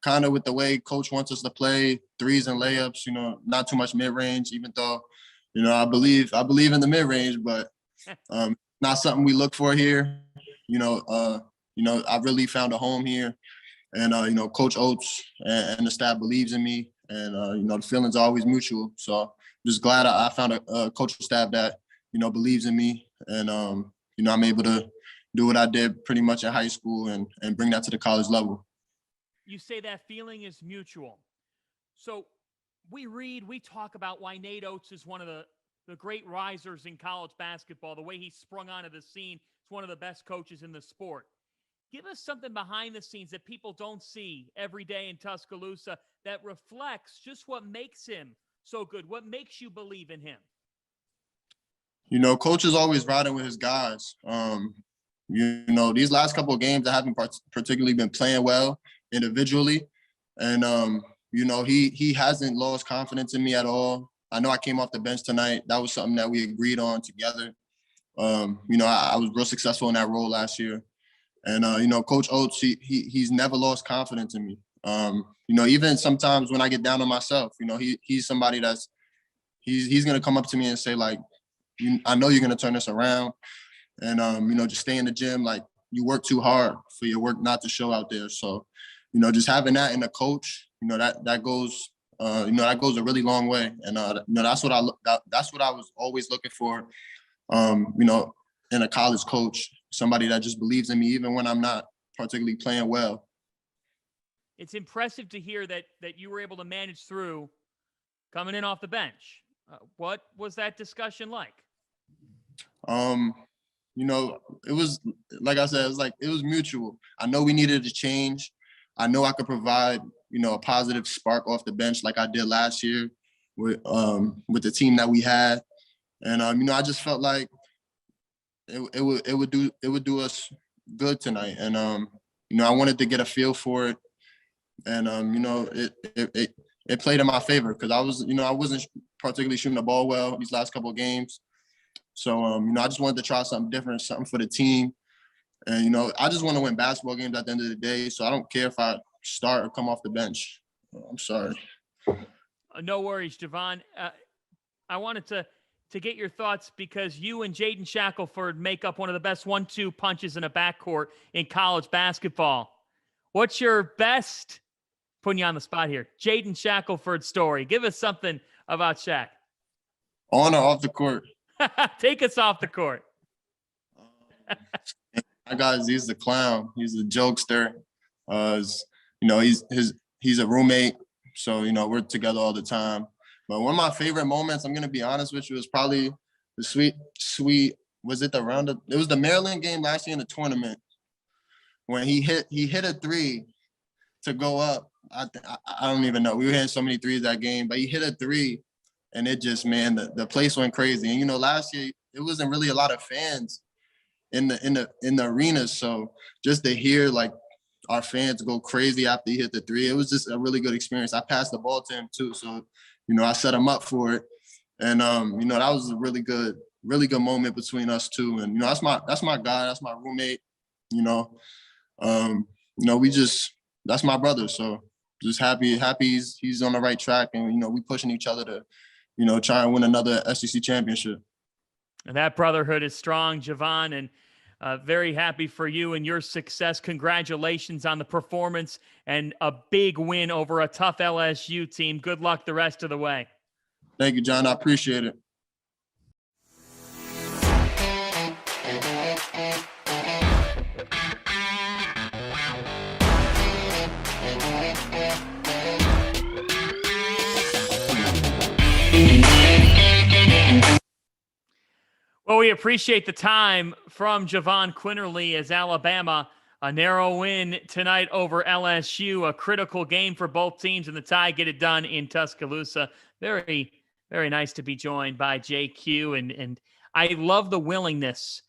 kind of with the way Coach wants us to play, threes and layups, not too much mid-range, even though, I believe in the mid-range, but not something we look for here. I really found a home here, and Coach Oats and the staff believes in me, and the feelings are always mutual. So I'm just glad I found a coaching staff that believes in me, and I'm able to do what I did pretty much in high school and bring that to the college level. You say that feeling is mutual. So we talk about why Nate Oats is one of the great risers in college basketball, the way he sprung onto the scene. He's one of the best coaches in the sport. Give us something behind the scenes that people don't see every day in Tuscaloosa that reflects just what makes him so good, what makes you believe in him. Coach is always riding with his guys. These last couple of games I haven't particularly been playing well individually. And, he hasn't lost confidence in me at all. I know I came off the bench tonight. That was something that we agreed on together. I was real successful in that role last year. And, Coach Oats, he's never lost confidence in me. Even sometimes when I get down on myself, he's somebody he's going to come up to me and say, like, I know you're going to turn this around. And, just stay in the gym. Like, you work too hard for your work not to show out there. So, just having that in a coach, that goes a really long way. And, that's what I was always looking for, in a college coach, somebody that just believes in me, even when I'm not particularly playing well. It's impressive to hear that you were able to manage through coming in off the bench. What was that discussion like? It was, like I said, it was mutual. I know we needed to change. I know I could provide, a positive spark off the bench like I did last year with the team that we had. And, I just felt like it would do us good tonight. And, I wanted to get a feel for it. And, it played in my favor because I wasn't particularly shooting the ball well these last couple of games. So, I just wanted to try something different, something for the team. And, I just want to win basketball games at the end of the day. So I don't care if I start or come off the bench. I'm sorry. No worries, Javon. I wanted to get your thoughts because you and Jaden Shackelford make up one of the best 1-2 punches in a backcourt in college basketball. What's your best, putting you on the spot here, Jaden Shackelford story? Give us something about Shaq. On or off the court? Take us off the court. That he's the clown. He's a jokester. He's a roommate. So, we're together all the time. But one of my favorite moments, I'm going to be honest with you, was probably the sweet, was it it was the Maryland game last year in the tournament when he hit a three to go up. I don't even know. We were hitting so many threes that game, but he hit a three and it just, man, the place went crazy. And, last year it wasn't really a lot of fans in the arenas. So just to hear like our fans go crazy after he hit the three, it was just a really good experience. I passed the ball to him too. So, I set him up for it. And, that was a really good moment between us two. And, that's my guy. That's my roommate, that's my brother. So just happy he's on the right track. And, we pushing each other to, try and win another SEC championship. And that brotherhood is strong, Javon, and very happy for you and your success. Congratulations on the performance and a big win over a tough LSU team. Good luck the rest of the way. Thank you, John. I appreciate it. Well, we appreciate the time from Javon Quinnerly as Alabama, a narrow win tonight over LSU, a critical game for both teams, and the tie get it done in Tuscaloosa. Very, very nice to be joined by JQ, and I love the willingness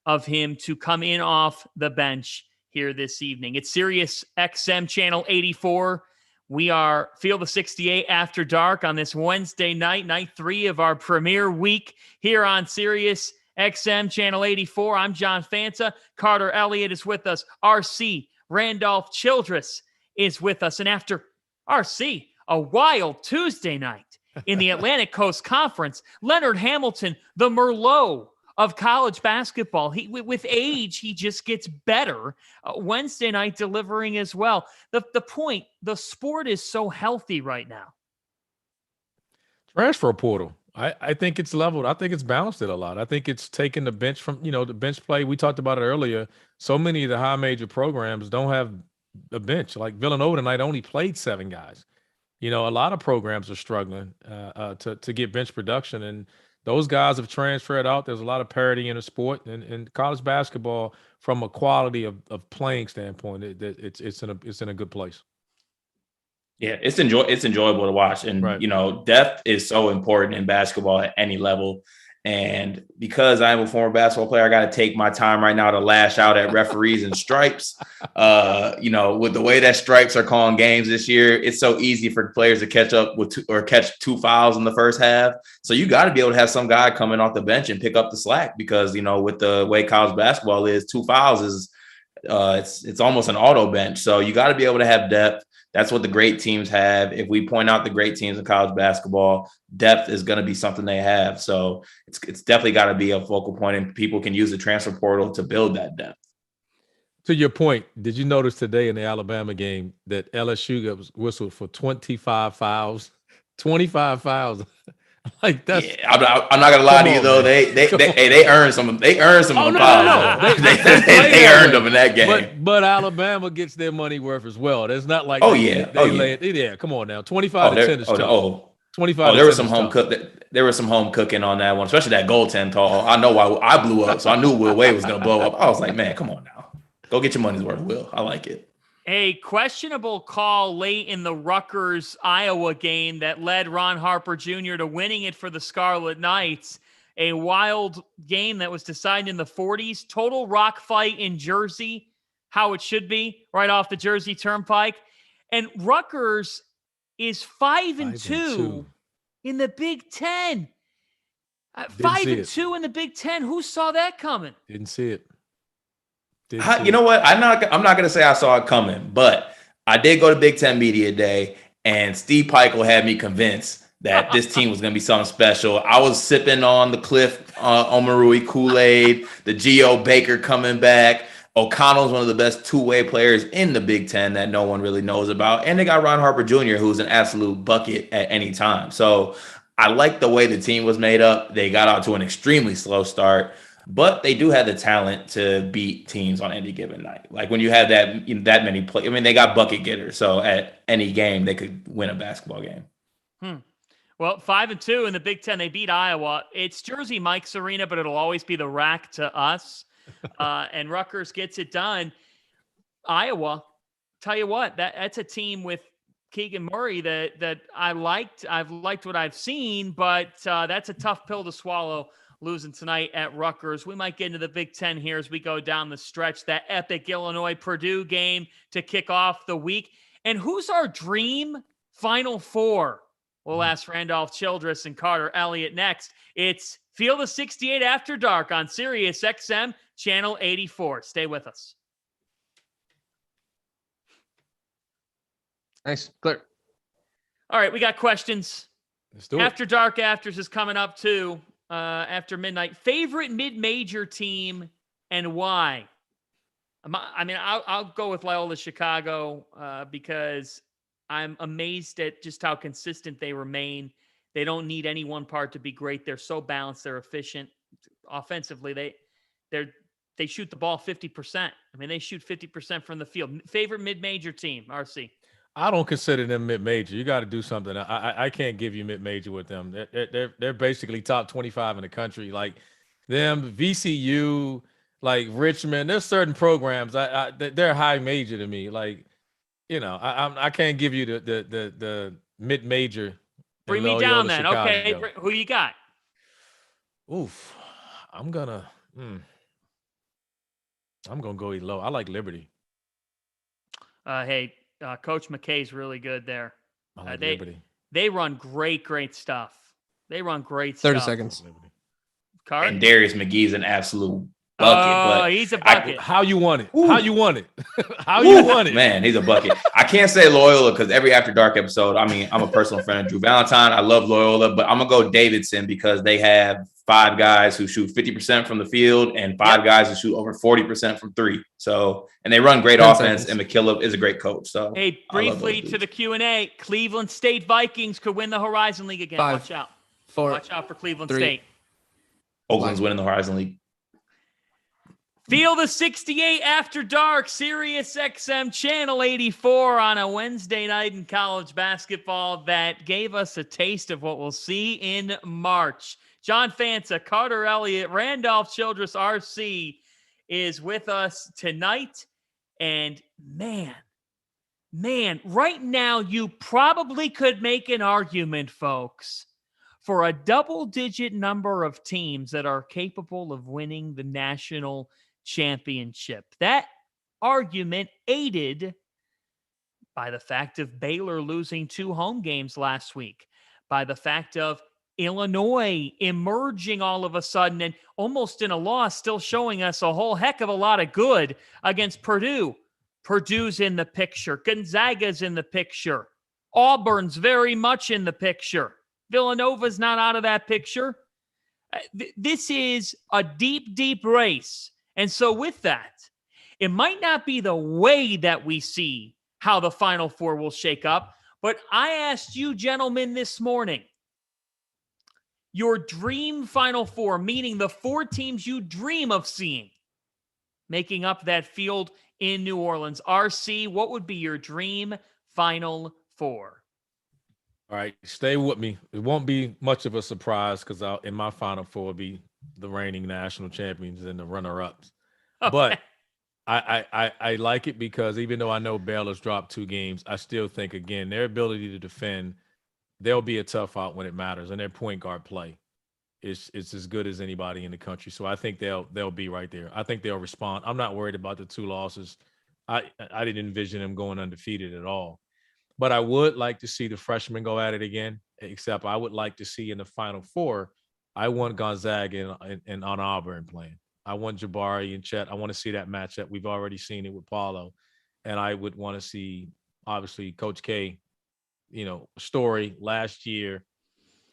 of him to come in off the bench here this evening. It's Sirius XM Channel 84. We are Field of 68 After Dark on this Wednesday night, night 3 of our premiere week here on Sirius XM Channel 84. I'm John Fanta. Carter Elliott is with us. RC Randolph Childress is with us. And after RC, a wild Tuesday night in the Atlantic Coast Conference, Leonard Hamilton, the Merlot of college basketball. With age, he just gets better. Wednesday night delivering as well. The point, the sport is so healthy right now. Transfer portal. I think it's leveled. I think it's balanced it a lot. I think it's taken the bench from, the bench play. We talked about it earlier. So many of the high major programs don't have a bench. Like Villanova tonight only played 7 guys. A lot of programs are struggling to get bench production, and those guys have transferred out. There's a lot of parity in the sport, and college basketball, from a quality of playing standpoint, it's in a good place. Yeah, it's enjoyable to watch, and right. Depth is so important in basketball at any level. And because I'm a former basketball player, I got to take my time right now to lash out at referees and stripes. With the way that stripes are calling games this year, it's so easy for players to catch up with catch 2 fouls in the first half. So you got to be able to have some guy coming off the bench and pick up the slack because, with the way college basketball is, 2 fouls is it's almost an auto bench. So you got to be able to have depth. That's what the great teams have. If we point out the great teams in college basketball, depth is going to be something they have. So it's definitely got to be a focal point, and people can use the transfer portal to build that depth. To your point, did you notice today in the Alabama game that LSU got whistled for 25 fouls? 25 fouls. Like that's. Yeah, I'm not gonna lie to you though. They earned some. They earned some. Oh, no. They earned them in that game. But Alabama gets their money worth as well. It's not like yeah. Come on now, 25 to 10 is tough. 25. There was some home cook. There was some home cooking on that one, especially that goaltend call. I know why I blew up, so I knew Will Wade was gonna blow up. I was like, man, come on now, go get your money's worth, Will. I like it. A questionable call late in the Rutgers-Iowa game that led Ron Harper Jr. to winning it for the Scarlet Knights. A wild game that was decided in the 40s. Total rock fight in Jersey, how it should be, right off the Jersey Turnpike. And Rutgers is 5-2 in the Big Ten. 5-2 in the Big Ten. Who saw that coming? Didn't see it. You know what? I'm not going to say I saw it coming, but I did go to Big Ten Media Day, and Steve Peichel had me convinced that this team was going to be something special. I was sipping on the Cliff Omarui Kool-Aid, the Geo Baker coming back. O'Connell's one of the best two-way players in the Big Ten that no one really knows about. And they got Ron Harper Jr., who's an absolute bucket at any time. So I like the way the team was made up. They got out to an extremely slow start. But they do have the talent to beat teams on any given night. Like when you have that many play, I mean, they got bucket getters. So at any game, they could win a basketball game. Well, 5-2 in the Big Ten. They beat Iowa. It's Jersey Mike's arena, but it'll always be the rack to us. And Rutgers gets it done. Iowa, tell you what, that's a team with Keegan Murray that I liked. I've liked what I've seen, but that's a tough pill to swallow. Losing tonight at Rutgers. We might get into the Big Ten here as we go down the stretch. That epic Illinois-Purdue game to kick off the week. And who's our dream Final Four? We'll ask Randolph, Childress, and Carter Elliott next. It's Field of 68 After Dark on Sirius XM, Channel 84. Stay with us. Nice. Clear. All right, we got questions. Let's do it. After Dark Afters is coming up, too. After midnight. Favorite mid-major team and why? I'll go with Loyola Chicago because I'm amazed at just how consistent they remain. They don't need any one part to be great. They're so balanced. They're efficient. Offensively, they shoot the ball 50%. I mean, they shoot 50% from the field. Favorite mid-major team, RC? I don't consider them mid-major. You got to do something. I can't give you mid-major with them. They're basically top 25 in the country. Like them, VCU, like Richmond. There's certain programs they're high major to me. Like, I can't give you the mid-major. Bring me down then. Chicago. Okay, who you got? Oof, I'm gonna go low. I like Liberty. Hey. Coach McKay's really good there. They run great stuff. They run great 30 stuff. 30 seconds. Card? And Darius McGee's an absolute bucket. But he's a bucket. How you want it? How you want it? How you want it? Man, he's a bucket. I can't say Loyola because every After Dark episode, I'm a personal friend of Drew Valentine. I love Loyola, but I'm going to go Davidson because they have 5 guys who shoot 50% from the field and 5 guys who shoot over 40% from 3. So, and they run great offense, and McKillop is a great coach. So, hey, briefly to the Q&A, Cleveland State Vikings could win the Horizon League again. 5, Watch out. 4, Watch out for Cleveland 3. State. Oakland's winning the Horizon League. Field of 68 After Dark, Sirius XM Channel 84 on a Wednesday night in college basketball that gave us a taste of what we'll see in March. John Fanta, Carter Elliott, Randolph Childress, RC is with us tonight. And man, right now you probably could make an argument, folks, for a double-digit number of teams that are capable of winning the national championship. That argument aided by the fact of Baylor losing 2 home games last week, by the fact of Illinois emerging all of a sudden and almost in a loss, still showing us a whole heck of a lot of good against Purdue. Purdue's in the picture. Gonzaga's in the picture. Auburn's very much in the picture. Villanova's not out of that picture. This is a deep, deep race. And so with that, it might not be the way that we see how the Final Four will shake up, but I asked you gentlemen this morning, your dream Final Four, meaning the 4 teams you dream of seeing making up that field in New Orleans. RC, what would be your dream Final Four? All right, stay with me. It won't be much of a surprise because in my Final Four will be the reigning national champions and the runner-ups. Okay. But I like it because even though I know Baylor's dropped 2 games, I still think, again, their ability to defend, they'll be a tough out when it matters, and their point guard play is as good as anybody in the country. So I think they'll be right there. I think they'll respond. I'm not worried about the 2 losses. I didn't envision them going undefeated at all. But I would like to see the freshmen go at it again, except I would like to see in the Final Four, I want Gonzaga and on Auburn playing. I want Jabari and Chet. I want to see that matchup. We've already seen it with Paulo. And I would want to see, obviously, Coach K, story last year.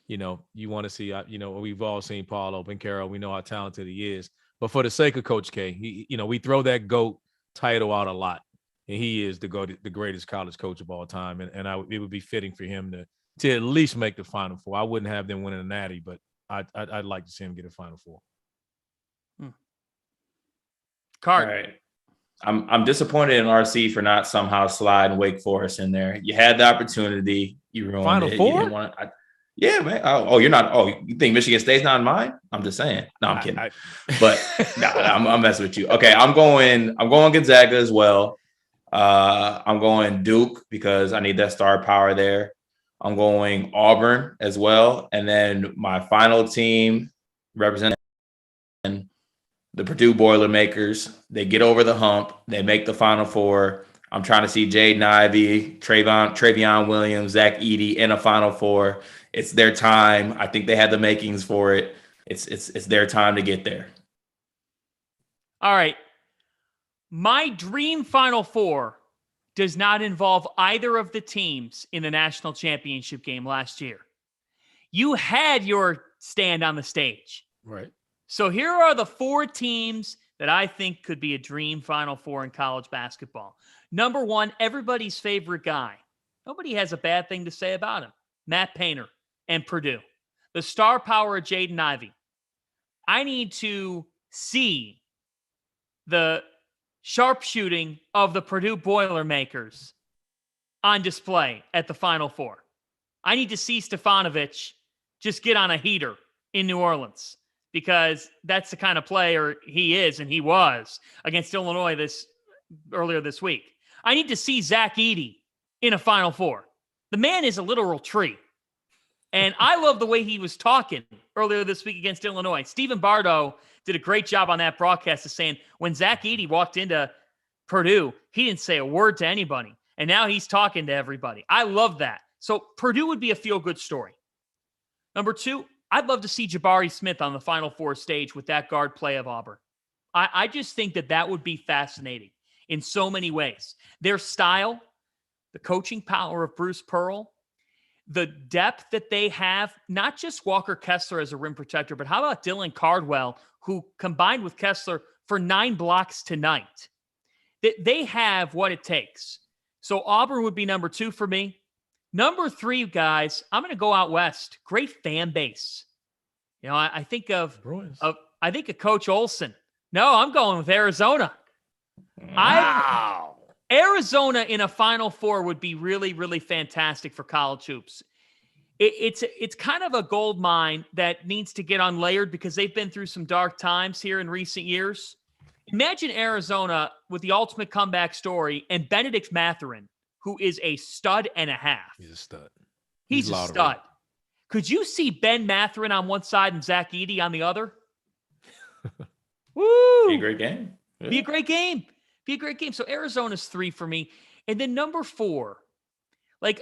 You want to see, we've all seen Paulo Banchero. We know how talented he is. But for the sake of Coach K, we throw that GOAT title out a lot. And he is the greatest college coach of all time. And it would be fitting for him to at least make the Final Four. I wouldn't have them winning a natty, but I'd like to see him get a Final Four. Card. All right. I'm disappointed in RC for not somehow sliding Wake Forest in there. You had the opportunity. You ruined Final it. Four? Yeah, man. Oh, you're not. Oh, you think Michigan State's not in mine? I'm just saying. No, I'm kidding. I'm messing with you. Okay, I'm going Gonzaga as well. I'm going Duke because I need that star power there. I'm going Auburn as well. And then my final team representing the Purdue Boilermakers. They get over the hump. They make the Final Four. I'm trying to see Jaden Ivey, Travion Williams, Zach Edey in a Final Four. It's their time. I think they had the makings for it. It's their time to get there. All right. My dream Final Four does not involve either of the teams in the national championship game last year. You had your stand on the stage. Right. So here are the 4 teams that I think could be a dream Final Four in college basketball. Number 1, everybody's favorite guy. Nobody has a bad thing to say about him. Matt Painter and Purdue. The star power of Jaden Ivey. I need to see the sharpshooting of the Purdue Boilermakers on display at the Final Four. I need to see Stefanovic just get on a heater in New Orleans because that's the kind of player he is and he was against Illinois earlier this week. I need to see Zach Edey in a Final Four. The man is a literal tree. And I love the way he was talking earlier this week against Illinois. Stephen Bardo did a great job on that broadcast of saying when Zach Edey walked into Purdue, he didn't say a word to anybody. And now he's talking to everybody. I love that. So Purdue would be a feel-good story. Number 2, I'd love to see Jabari Smith on the Final Four stage with that guard play of Auburn. I just think that would be fascinating in so many ways. Their style, the coaching power of Bruce Pearl, the depth that they have, not just Walker Kessler as a rim protector, but how about Dylan Cardwell, who combined with Kessler for 9 blocks tonight? They have what it takes. So Auburn would be number 2 for me. Number 3, guys, I'm going to go out west. Great fan base. I think of Coach Olson. No, I'm going with Arizona. Wow. Arizona in a Final Four would be really, really fantastic for college hoops. It's kind of a gold mine that needs to get unlayered because they've been through some dark times here in recent years. Imagine Arizona with the ultimate comeback story and Benedict Mathurin, who is a stud and a half. He's a stud. He's a stud. Could you see Ben Mathurin on one side and Zach Edey on the other? Woo! Be a great game. Yeah. Be a great game. Be a great game. So Arizona's 3 for me. And then number 4, like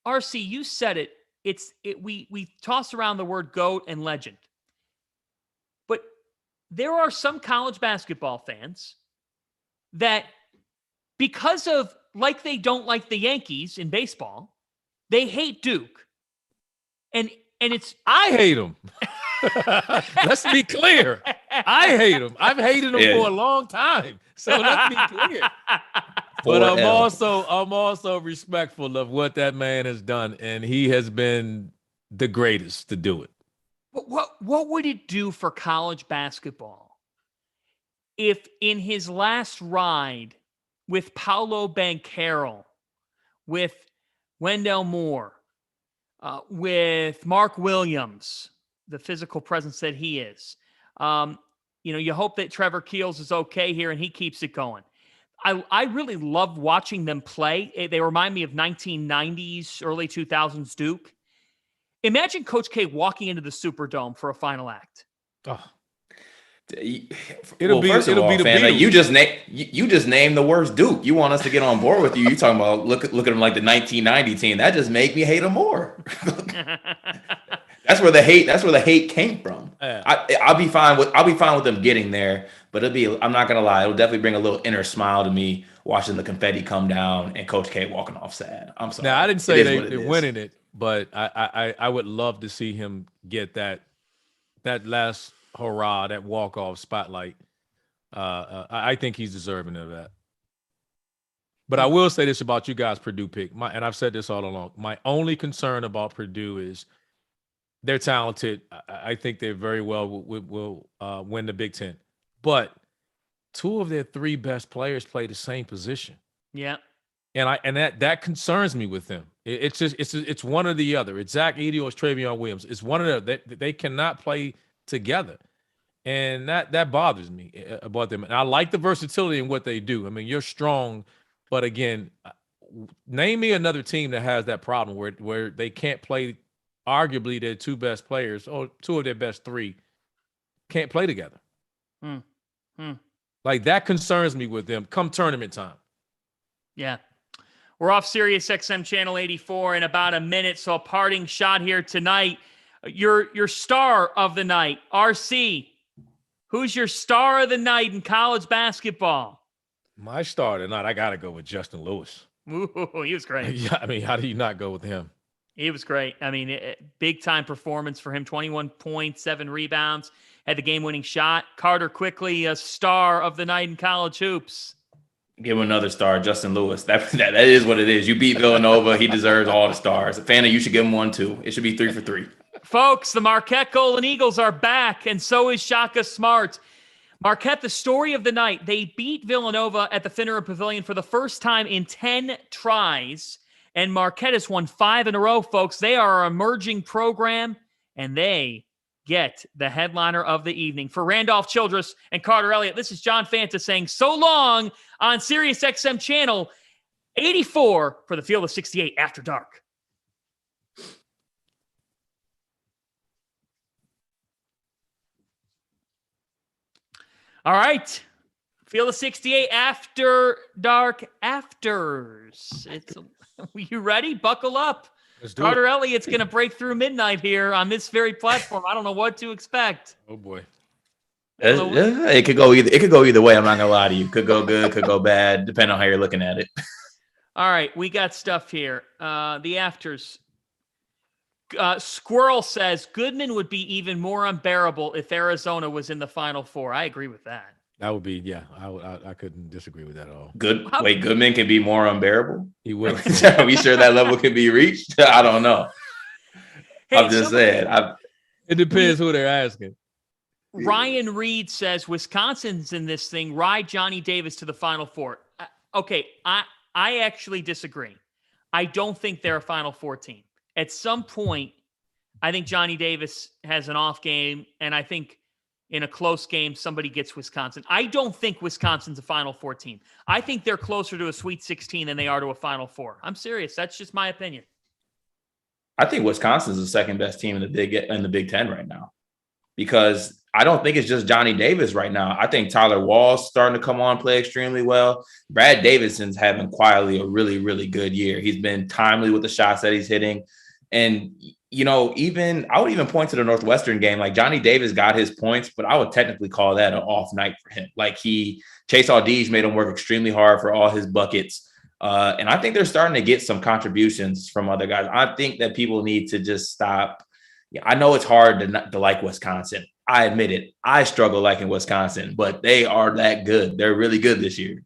RC, you said it. We toss around the word GOAT and legend. But there are some college basketball fans that, because of, like they don't like the Yankees in baseball, they hate Duke. And it's... I hate them. Let's be clear. I hate him. I've hated him for a long time. So let's be clear. But I'm also respectful of what that man has done, and he has been the greatest to do it. What would it do for college basketball if in his last ride with Paolo Banchero, with Wendell Moore, with Mark Williams, the physical presence that he is, you hope that Trevor Keels is okay here and he keeps it going. I really love watching them play. They remind me of 1990s, early 2000s Duke. Imagine Coach K walking into the Superdome for a final act. Oh. It'll be the fan, like, you just named the worst Duke. You want us to get on board with you? You talking about look at them like the 1990 team? That just make me hate them more. That's where the hate came from. Yeah. I'll be fine with them getting there, but I'm not gonna lie, it'll definitely bring a little inner smile to me watching the confetti come down and Coach K walking off sad. I'm sorry. Now I didn't say they're winning it, but I would love to see him get that last hurrah, that walk-off spotlight. I think he's deserving of that. But I will say this about you guys' Purdue pick, and I've said this all along. My only concern about Purdue is they're talented. I think they very well will win the Big Ten. But 2 of their 3 best players play the same position. Yeah. And that concerns me with them. It's one or the other. It's Zach Edey or it's Travion Williams. It's one of them. They cannot play together. And that bothers me about them. And I like the versatility in what they do. I mean, you're strong, but again, name me another team that has that problem where they can't play. Arguably, their 2 best players, or 2 of their best 3, can't play together. Like, that concerns me with them come tournament time. Yeah. We're off Sirius XM Channel 84 in about a minute, so a parting shot here tonight. Your star of the night, RC. Who's your star of the night in college basketball? My star tonight, I got to go with Justin Lewis. Ooh, he was great. Yeah, I mean, how do you not go with him? He was great. I mean, big-time performance for him, 21 points, 7 rebounds, had the game-winning shot. Carter Quickly, a star of the night in college hoops. Give him another star, Justin Lewis. That is what it is. You beat Villanova. He deserves all the stars. Fanta, you should give him 1 too. It should be 3 for 3. Folks, the Marquette Golden Eagles are back, and so is Shaka Smart. Marquette, the story of the night. They beat Villanova at the Finneran Pavilion for the first time in 10 tries. And Marquette has won 5 in a row, folks. They are an emerging program, and they get the headliner of the evening. For Randolph, Childress, and Carter Elliott, this is John Fanta saying so long on Sirius XM Channel 84 for the Field of 68 After Dark. All right. Field of 68 After Dark Afters. You ready? Buckle up. Carter Elliott's going to break through midnight here on this very platform. I don't know what to expect. Oh boy. It could go either way. I'm not gonna lie to you. Could go good, could go bad, depending on how you're looking at it. All right, we got stuff here. The afters. Squirrel says Goodman would be even more unbearable if Arizona was in the Final Four. I agree with that. That would be, yeah. I couldn't disagree with that at all. Goodman can be more unbearable. He will. Are we sure that level can be reached? I don't know. Hey, I'm just saying. It depends who they're asking. Ryan Reed says Wisconsin's in this thing. Ride Johnny Davis to the Final Four. Okay, I actually disagree. I don't think they're a Final Four team. At some point, I think Johnny Davis has an off game, and I think in a close game, somebody gets Wisconsin. I don't think Wisconsin's a Final Four team. I think they're closer to a Sweet 16 than they are to a Final Four. I'm serious. That's just my opinion. I think Wisconsin's the second best team in the Big Ten right now, because I don't think it's just Johnny Davis right now. I think Tyler Wall's starting to come on, play extremely well. Brad Davidson's having quietly a really, really good year. He's been timely with the shots that he's hitting. And, I would even point to the Northwestern game. Like, Johnny Davis got his points, but I would technically call that an off night for him. Like, Chase Audige made him work extremely hard for all his buckets. And I think they're starting to get some contributions from other guys. I think that people need to just stop. I know it's hard to like Wisconsin. I admit it. I struggle liking Wisconsin, but they are that good. They're really good this year.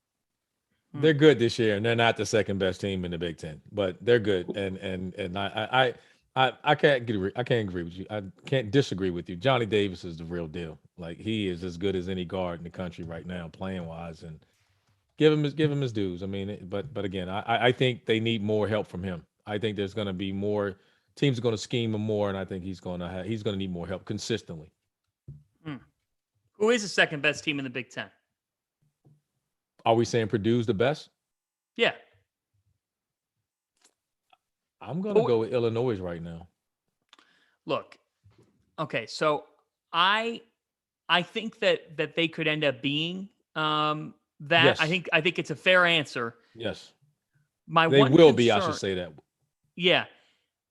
They're good this year, and they're not the second best team in the Big Ten, but they're good. And I can't agree with you. I can't disagree with you. Johnny Davis is the real deal. Like, he is as good as any guard in the country right now, playing wise, and give him his dues. I mean, but again, I think they need more help from him. I think there's going to be more teams are going to scheme him more, and I think he's going to need more help consistently. Who is the second best team in the Big Ten? Are we saying Purdue's the best? Yeah. I'm going to go with Illinois right now. Look, okay, so I think that they could end up being that. Yes. I think it's a fair answer. Yes. They will be, I should say that. Yeah.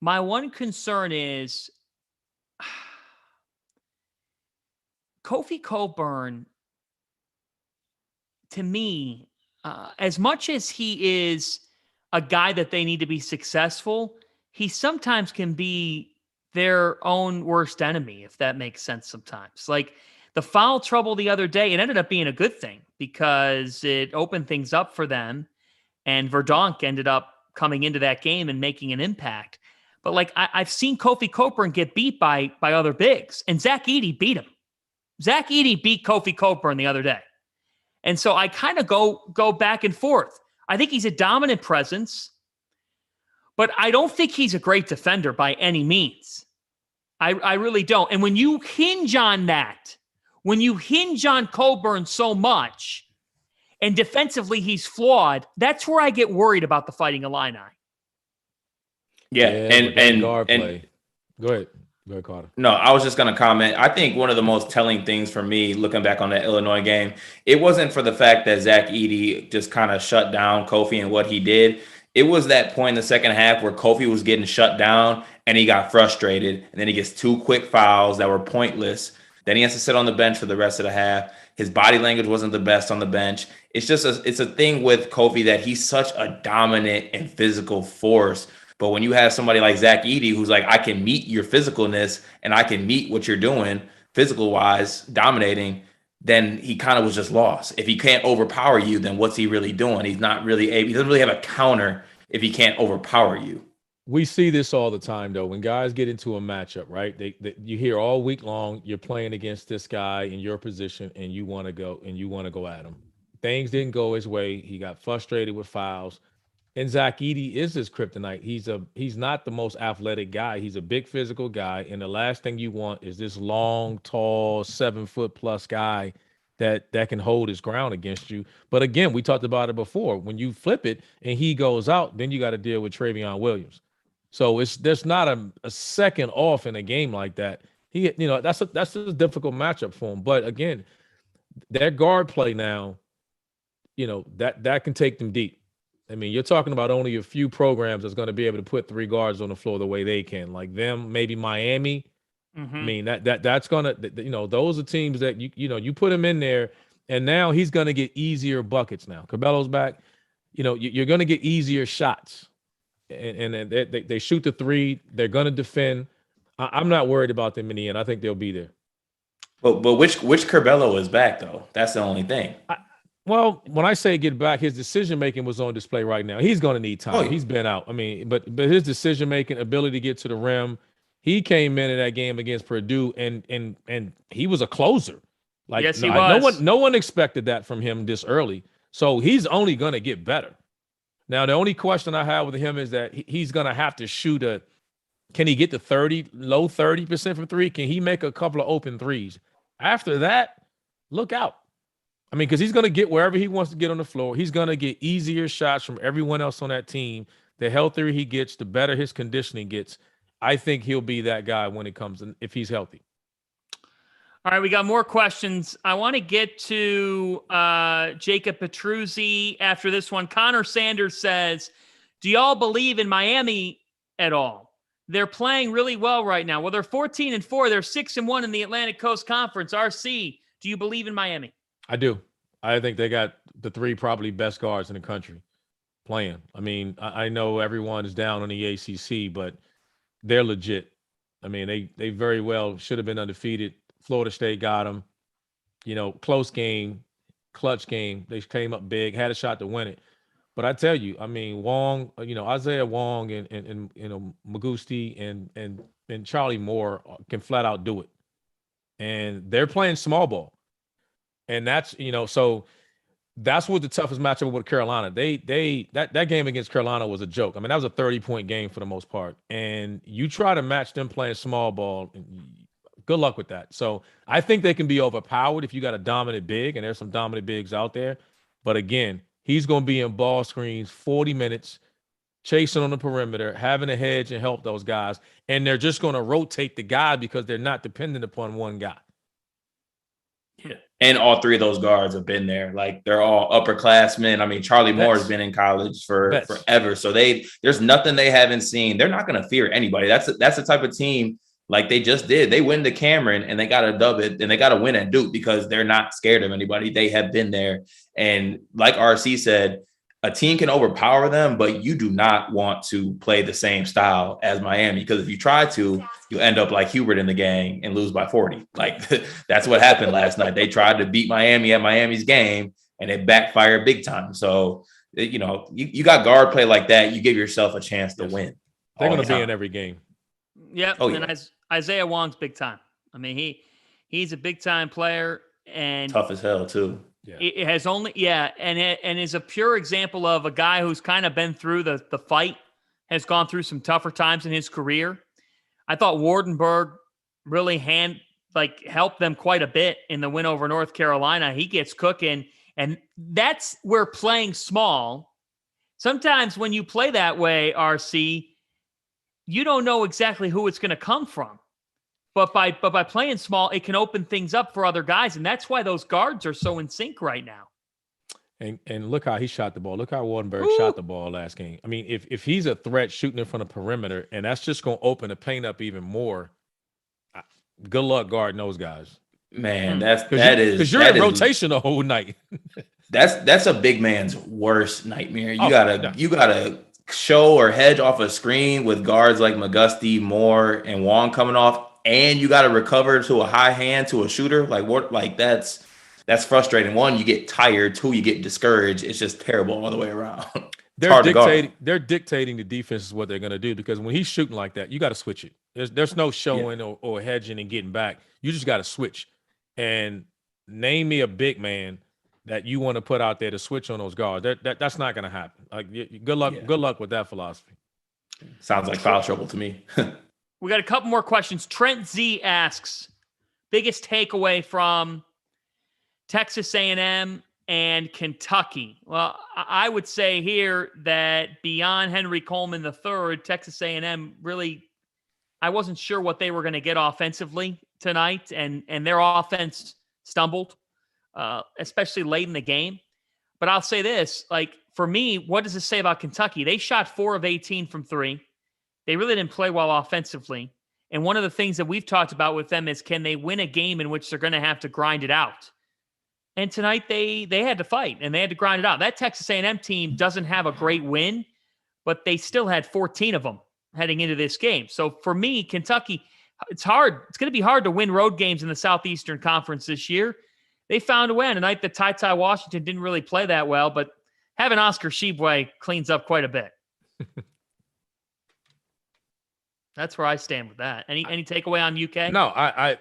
My one concern is Kofi Cockburn, to me, as much as he is a guy that they need to be successful, he sometimes can be their own worst enemy, if that makes sense sometimes. Like, the foul trouble the other day, it ended up being a good thing because it opened things up for them, and Verdonk ended up coming into that game and making an impact. But, like, I've seen Kofi Cockburn get beat by other bigs, and Zach Edey beat him. Zach Edey beat Kofi Cockburn the other day. And so I kind of go back and forth. I think he's a dominant presence, but I don't think he's a great defender by any means. I really don't. And when you hinge on that, when you hinge on Cockburn so much, and defensively he's flawed, that's where I get worried about the Fighting Illini. Yeah, and guard play. Go ahead, Carter. No, I was just going to comment. I think one of the most telling things for me, looking back on that Illinois game, it wasn't for the fact that Zach Edey just kind of shut down Kofi and what he did. It was that point in the second half where Kofi was getting shut down and he got frustrated, and then he gets 2 quick fouls that were pointless. Then he has to sit on the bench for the rest of the half. His body language wasn't the best on the bench. It's just it's a thing with Kofi that he's such a dominant and physical force. But when you have somebody like Zach Edey, who's like, I can meet your physicalness and I can meet what you're doing physical-wise, dominating, then he kind of was just lost. If he can't overpower you, then what's he really doing? He's not really able. He doesn't really have a counter if he can't overpower you. We see this all the time, though. When guys get into a matchup, right? You hear all week long, you're playing against this guy in your position, and you want to go at him. Things didn't go his way. He got frustrated with fouls. And Zach Edey is his kryptonite. He's not the most athletic guy. He's a big physical guy. And the last thing you want is this long, tall, 7-foot+ guy that can hold his ground against you. But again, we talked about it before. When you flip it and he goes out, then you got to deal with Travion Williams. So there's not a second off in a game like that. That's a difficult matchup for him. But again, their guard play now, that can take them deep. I mean, you're talking about only a few programs that's going to be able to put 3 guards on the floor the way they can. Like them, maybe Miami. Mm-hmm. I mean, that's going to, those are teams that, you put him in there, and now he's going to get easier buckets now. Cabello's back. You're going to get easier shots. And they shoot the 3. They're going to defend. I'm not worried about them in the end. I think they'll be there. But which Curbelo is back, though? That's the only thing. Well, when I say get back, his decision-making was on display right now. He's going to need time. He's been out. I mean, but his decision-making, ability to get to the rim, he came in that game against Purdue, and he was a closer. Like, yes, he was. No one expected that from him this early. So he's only going to get better. Now, the only question I have with him is that he's going to have to shoot can he get to low 30% from 3? Can he make a couple of open threes? After that, look out. I mean, because he's going to get wherever he wants to get on the floor. He's going to get easier shots from everyone else on that team. The healthier he gets, the better his conditioning gets. I think he'll be that guy when it comes in, if he's healthy. All right, we got more questions. I want to get to Jacob Petruzzi after this one. Connor Sanders says, do y'all believe in Miami at all? They're playing really well right now. Well, they're 14-4. They're 6-1 in the Atlantic Coast Conference. RC, do you believe in Miami? I do. I think they got the 3 probably best guards in the country playing. I mean, I know everyone is down on the ACC, but they're legit. I mean, they very well should have been undefeated. Florida State got them, close game, clutch game. They came up big, had a shot to win it. But I tell you, I mean, Wong, Isaiah Wong and Magusti and Charlie Moore can flat out do it. And they're playing small ball. And that's, so that's what the toughest matchup with Carolina. That game against Carolina was a joke. I mean, that was a 30-point game for the most part. And you try to match them playing small ball, good luck with that. So I think they can be overpowered if you got a dominant big, and there's some dominant bigs out there. But again, he's going to be in ball screens 40 minutes, chasing on the perimeter, having a hedge and help those guys. And they're just going to rotate the guy because they're not dependent upon one guy. Yeah. And all 3 of those guards have been there. Like, they're all upperclassmen. I mean, Charlie Moore has been in college for forever. So there's nothing they haven't seen. They're not going to fear anybody. That's the type of team. Like they just did. They win to Cameron and they got to dub it and they got to win at Duke because they're not scared of anybody. They have been there. And like RC said, a team can overpower them, but you do not want to play the same style as Miami because if you try to, you end up like Hubert in the gang and lose by 40. Like that's what happened last night. They tried to beat Miami at Miami's game and it backfired big time. So, you got guard play like that, you give yourself a chance to win. They're going to be in every game. Yep. Oh, yeah. And Isaiah Wong's big time. I mean, he's a big time player and tough as hell too. Yeah. It has only and is a pure example of a guy who's kind of been through the fight, has gone through some tougher times in his career. I thought Wardenberg really helped them quite a bit in the win over North Carolina. He gets cooking, and that's where playing small. Sometimes when you play that way, RC, you don't know exactly who it's going to come from. But by playing small, it can open things up for other guys, and that's why those guards are so in sync right now. And look how he shot the ball. Look how Wardenberg shot the ball last game. I mean, if he's a threat shooting it from the perimeter, and that's just going to open the paint up even more, good luck guarding those guys. Man, because you're in rotation the whole night. That's a big man's worst nightmare. You gotta show or hedge off a screen with guards like Magusti, Moore, and Wong coming off. And you got to recover to a high hand to a shooter. Like that's frustrating. 1, you get tired. 2, you get discouraged. It's just terrible all the way around. They're dictating the defense is what they're going to do because when he's shooting like that, you got to switch it. There's no showing or hedging and getting back. You just got to switch. And name me a big man that you want to put out there to switch on those guards. That's not going to happen. Like good luck. Yeah. Good luck with that philosophy. Sounds like foul trouble to me. We got a couple more questions. Trent Z asks, biggest takeaway from Texas A&M and Kentucky? Well, I would say here that beyond Henry Coleman III, Texas A&M really, I wasn't sure what they were going to get offensively tonight, and their offense stumbled, especially late in the game. But I'll say this, for me, what does this say about Kentucky? They shot 4 of 18 from 3. They really didn't play well offensively. And one of the things that we've talked about with them is, can they win a game in which they're going to have to grind it out? And tonight they had to fight and they had to grind it out. That Texas A&M team doesn't have a great win, but they still had 14 of them heading into this game. So for me, Kentucky, it's hard. It's going to be hard to win road games in the Southeastern Conference this year. They found a way. Tonight, the Ty Washington didn't really play that well, but having Oscar Tshiebwe cleans up quite a bit. That's where I stand with that. Any takeaway on UK? No, I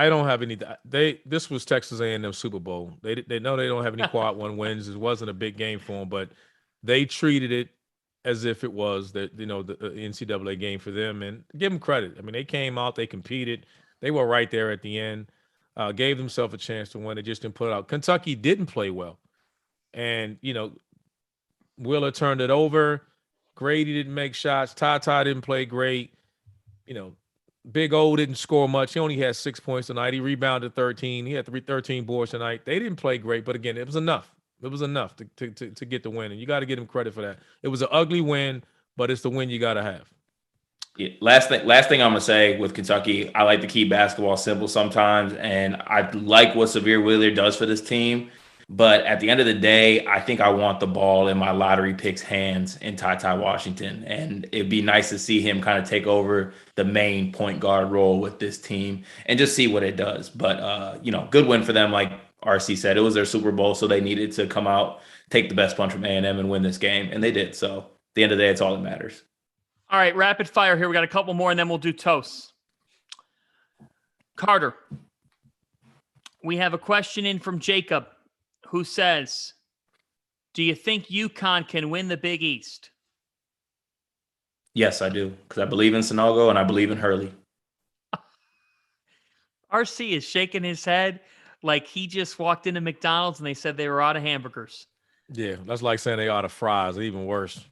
don't have any. This was Texas A&M Super Bowl. They know they don't have any quad one wins. It wasn't a big game for them, but they treated it as if it was the NCAA game for them, and give them credit. I mean, they came out, they competed, they were right there at the end, gave themselves a chance to win. They just didn't put it out. Kentucky didn't play well, and Wheeler turned it over. Grady didn't make shots. Ty didn't play great. Big O didn't score much. He only had 6 points tonight. He rebounded 13. He had 13 boards tonight. They didn't play great, but again, it was enough. It was enough to get the win, and you got to give him credit for that. It was an ugly win, but it's the win you got to have. Yeah, last thing I'm gonna say with Kentucky, I like to keep basketball simple sometimes, and I like what Severe Wheeler does for this team. But at the end of the day, I think I want the ball in my lottery picks hands in Ty Washington, and it'd be nice to see him kind of take over the main point guard role with this team and just see what it does. But good win for them. Like RC said, it was their Super Bowl, so they needed to come out, take the best punch from A&M and win this game, and they did. So at the end of the day, it's all that matters. All right, rapid fire here. We got a couple more, and then we'll do toasts. Carter, we have a question in from Jacob, who says, do you think UConn can win the Big East? Yes, I do, because I believe in Sanogo and I believe in Hurley. RC is shaking his head like he just walked into McDonald's and they said they were out of hamburgers. Yeah, that's like saying they out of fries, even worse.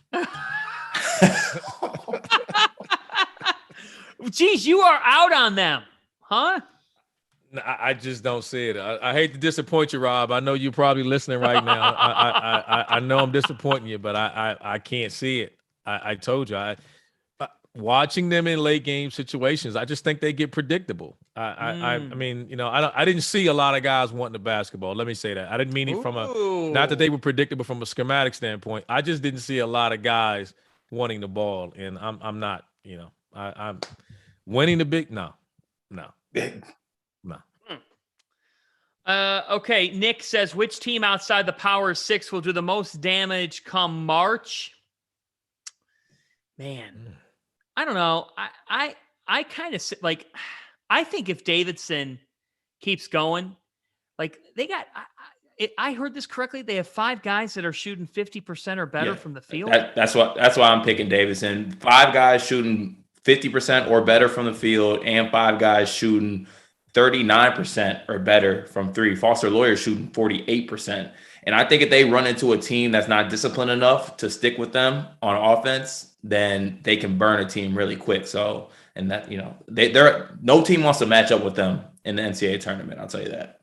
Geez, you are out on them, huh? I just don't see it. I hate to disappoint you, Rob. I know you're probably listening right now. I know I'm disappointing you, but I can't see it. I told you. Watching them in late game situations, I just think they get predictable. I mean, I didn't see a lot of guys wanting the basketball. Let me say that. I didn't mean it from not that they were predictable from a schematic standpoint. I just didn't see a lot of guys wanting the ball, and I'm not. I'm winning the big. No. Okay, Nick says, which team outside the Power Six will do the most damage come March? Man, I don't know. I kind of like. I think if Davidson keeps going, like they got. I heard this correctly. They have 5 guys that are shooting 50% or better from the field. That's why I'm picking Davidson. 5 guys shooting 50% or better from the field, and 5 guys shooting 39% or better from 3. Foster Lawyer shooting 48%. And I think if they run into a team that's not disciplined enough to stick with them on offense, then they can burn a team really quick. So, and that, they're no team wants to match up with them in the NCAA tournament. I'll tell you that.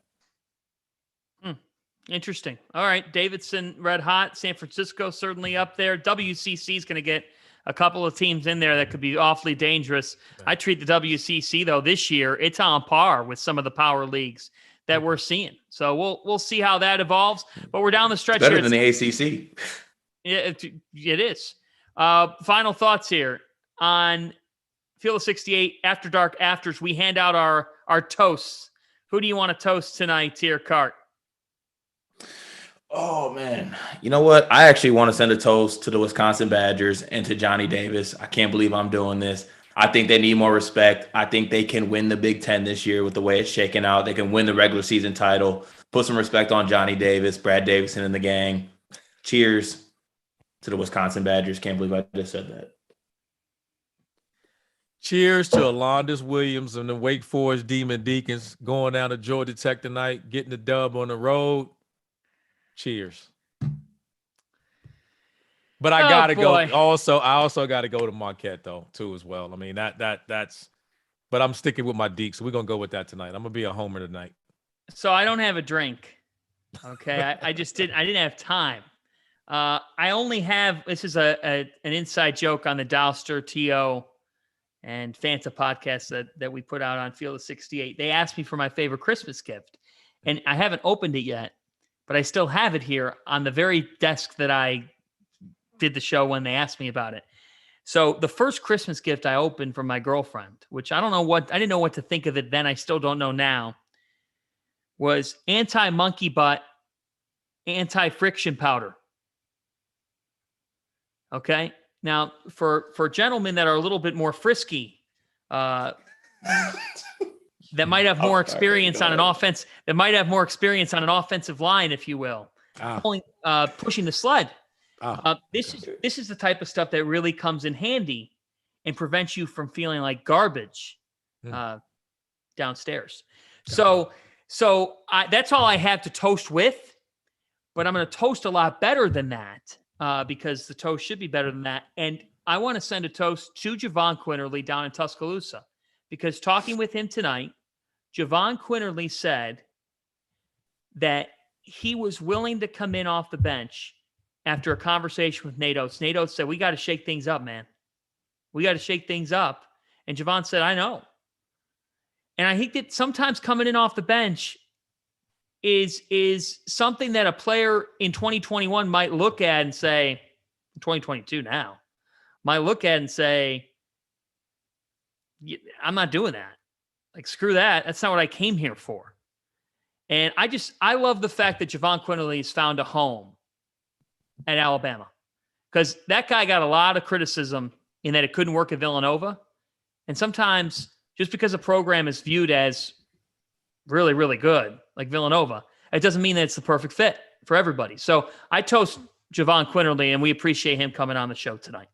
Interesting. All right. Davidson, red hot. San Francisco certainly up there. WCC is going to get a couple of teams in there that could be awfully dangerous. I treat the WCC, though, this year, it's on par with some of the power leagues that we're seeing. So we'll see how that evolves. But we're down the stretch it's better here. Than the ACC. Yeah, it is. Final thoughts here on Field of 68 After Dark Afters. We hand out our toasts. Who do you want to toast tonight here, Cart? Oh, man. You know what? I actually want to send a toast to the Wisconsin Badgers and to Johnny Davis. I can't believe I'm doing this. I think they need more respect. I think they can win the Big Ten this year with the way it's shaking out. They can win the regular season title. Put some respect on Johnny Davis, Brad Davison, and the gang. Cheers to the Wisconsin Badgers. Can't believe I just said that. Cheers to Alondis Williams and the Wake Forest Demon Deacons going down to Georgia Tech tonight, getting the dub on the road. Cheers. But I gotta go. I also gotta go to Marquette though, too, as well. I mean, that's but I'm sticking with my Deke, so we're gonna go with that tonight. I'm gonna be a homer tonight. So I don't have a drink. Okay. I didn't have time. I only have, this is an inside joke on the Dowster TO and Fanta podcast that we put out on Field of 68. They asked me for my favorite Christmas gift, and I haven't opened it yet, but I still have it here on the very desk that I did the show when they asked me about it. So the first Christmas gift I opened from my girlfriend, which I didn't know what to think of it then. I still don't know now, was anti-monkey butt, anti-friction powder. Okay. Now for gentlemen that are a little bit more frisky, that might have more experience on an offense, that might have more experience on an offensive line, if you will, pushing the sled. This is the type of stuff that really comes in handy and prevents you from feeling like garbage downstairs. So that's all I have to toast with, but I'm going to toast a lot better than that because the toast should be better than that. And I want to send a toast to Javon Quinnerly down in Tuscaloosa, because talking with him tonight, Javon Quinnerly said that he was willing to come in off the bench after a conversation with Nate Oats. Nate Oats said, we got to shake things up, man. We got to shake things up. And Javon said, I know. And I think that sometimes coming in off the bench is something that a player in 2021 might look at and say, 2022 now, might look at and say, I'm not doing that. Like, screw that. That's not what I came here for. And I love the fact that Javon Quinnerly has found a home at Alabama, because that guy got a lot of criticism in that it couldn't work at Villanova. And sometimes just because a program is viewed as really, really good, like Villanova, it doesn't mean that it's the perfect fit for everybody. So I toast Javon Quinnerly, and we appreciate him coming on the show tonight.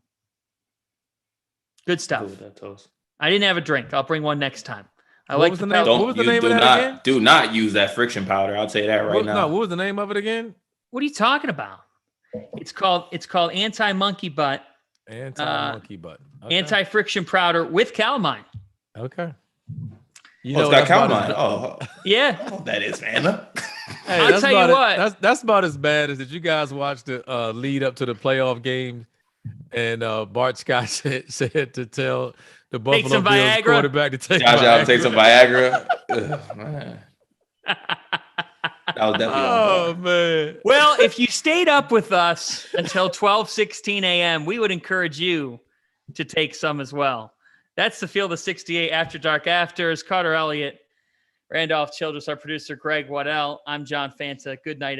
Good stuff. That toast. I didn't have a drink. I'll bring one next time. What was the name of that again? Do not use that friction powder. I'll tell you that right now. No, what was the name of it again? What are you talking about? It's called anti-monkey butt. Anti-monkey butt. Okay. Anti-friction powder with calamine. Okay. It's got calamine. Oh, yeah. That is, man. Hey, I'll tell you what. That's about as bad as did you guys watch the lead up to the playoff game, and Bart Scott said to tell the Buffalo Bills Viagra. quarterback to take Josh Viagra. Allen take some Viagra. Ugh, man. That was definitely man. Well, if you stayed up with us until 12:16 a.m., we would encourage you to take some as well. That's the Field of 68 After Dark Afters. Carter Elliott, Randolph Childress, our producer, Greg Waddell. I'm John Fanta. Good night, everyone.